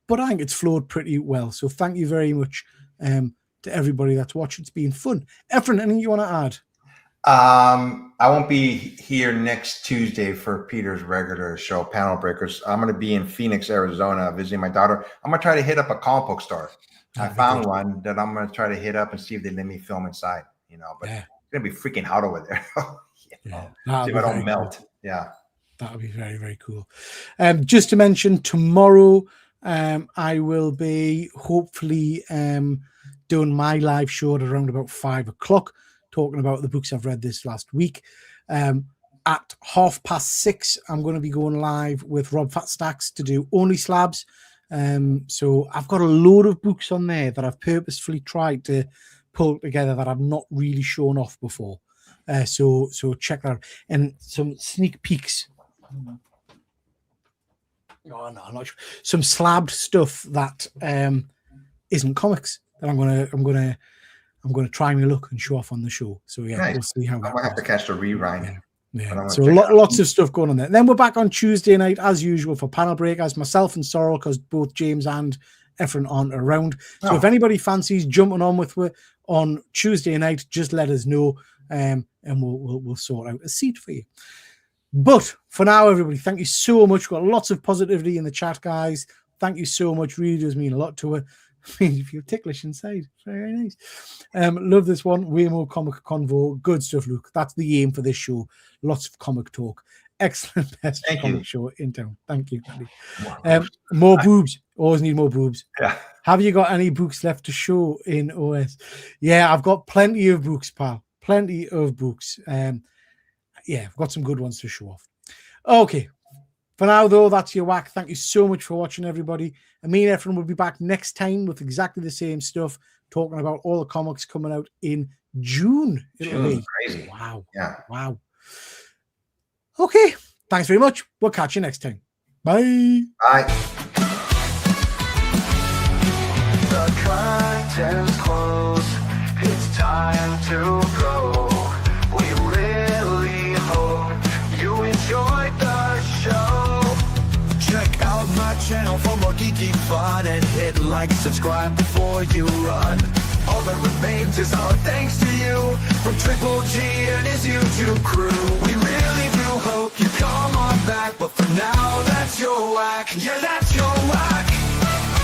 But I think it's flowed pretty well. So thank you very much to everybody that's watching. It's been fun. Efren, anything you want to add? I won't be here next Tuesday for Peter's regular show, Panel Breakers. I'm going to be in Phoenix, Arizona, visiting my daughter. I'm going to try to hit up a comic book store. I found one that I'm going to try to hit up and see if they let me film inside, but it's going to be freaking hot over there. See if I don't melt. Cool. Yeah. That would be very, very cool. Just to mention, tomorrow I will be hopefully doing my live show at around about 5 o'clock, talking about the books I've read this last week. At 6:30, I'm going to be going live with Rob Fatstacks to do Only Slabs. So I've got a load of books on there that I've purposefully tried to pull together that I've not really shown off before. So check that out. And some sneak peeks. Oh, no, I'm not sure. Some slabbed stuff that isn't comics that I'm gonna try and look and show off on the show. So yeah, nice. We'll see how that I might have to catch the rewrite. Yeah, so lots of stuff going on there. And then we're back on Tuesday night as usual for Panel Breakers, myself and Sorrel, because both James and Efren aren't around. So if anybody fancies jumping on with us on Tuesday night, just let us know, and we'll sort out a seat for you. But for now, everybody, thank you so much. We've got lots of positivity in the chat, guys. Thank you so much. Really does mean a lot to it. I mean, you feel ticklish inside. Very nice. Love this one. Way more comic convo. Good stuff, Luke. That's the aim for this show. Lots of comic talk. Excellent best comic show in town. Thank you. More boobs. Always need more boobs. Yeah. Have you got any books left to show in OS? Yeah, I've got plenty of books, pal. Plenty of books. Yeah, I've got some good ones to show off. Okay. For now, though, that's your whack. Thank you so much for watching, everybody. And me and Efren will be back next time with exactly the same stuff, talking about all the comics coming out in June. Crazy. Wow. Yeah. Wow. Okay. Thanks very much. We'll catch you next time. Bye. Bye. The curtains close. It's time to go. We really hope you enjoyed the show. Check out my channel for more geeky fun and hit like, subscribe before you run. All that remains is our thanks to you from Triple G and his YouTube crew. We really do hope you come on back, but for now, that's your whack. Yeah, that's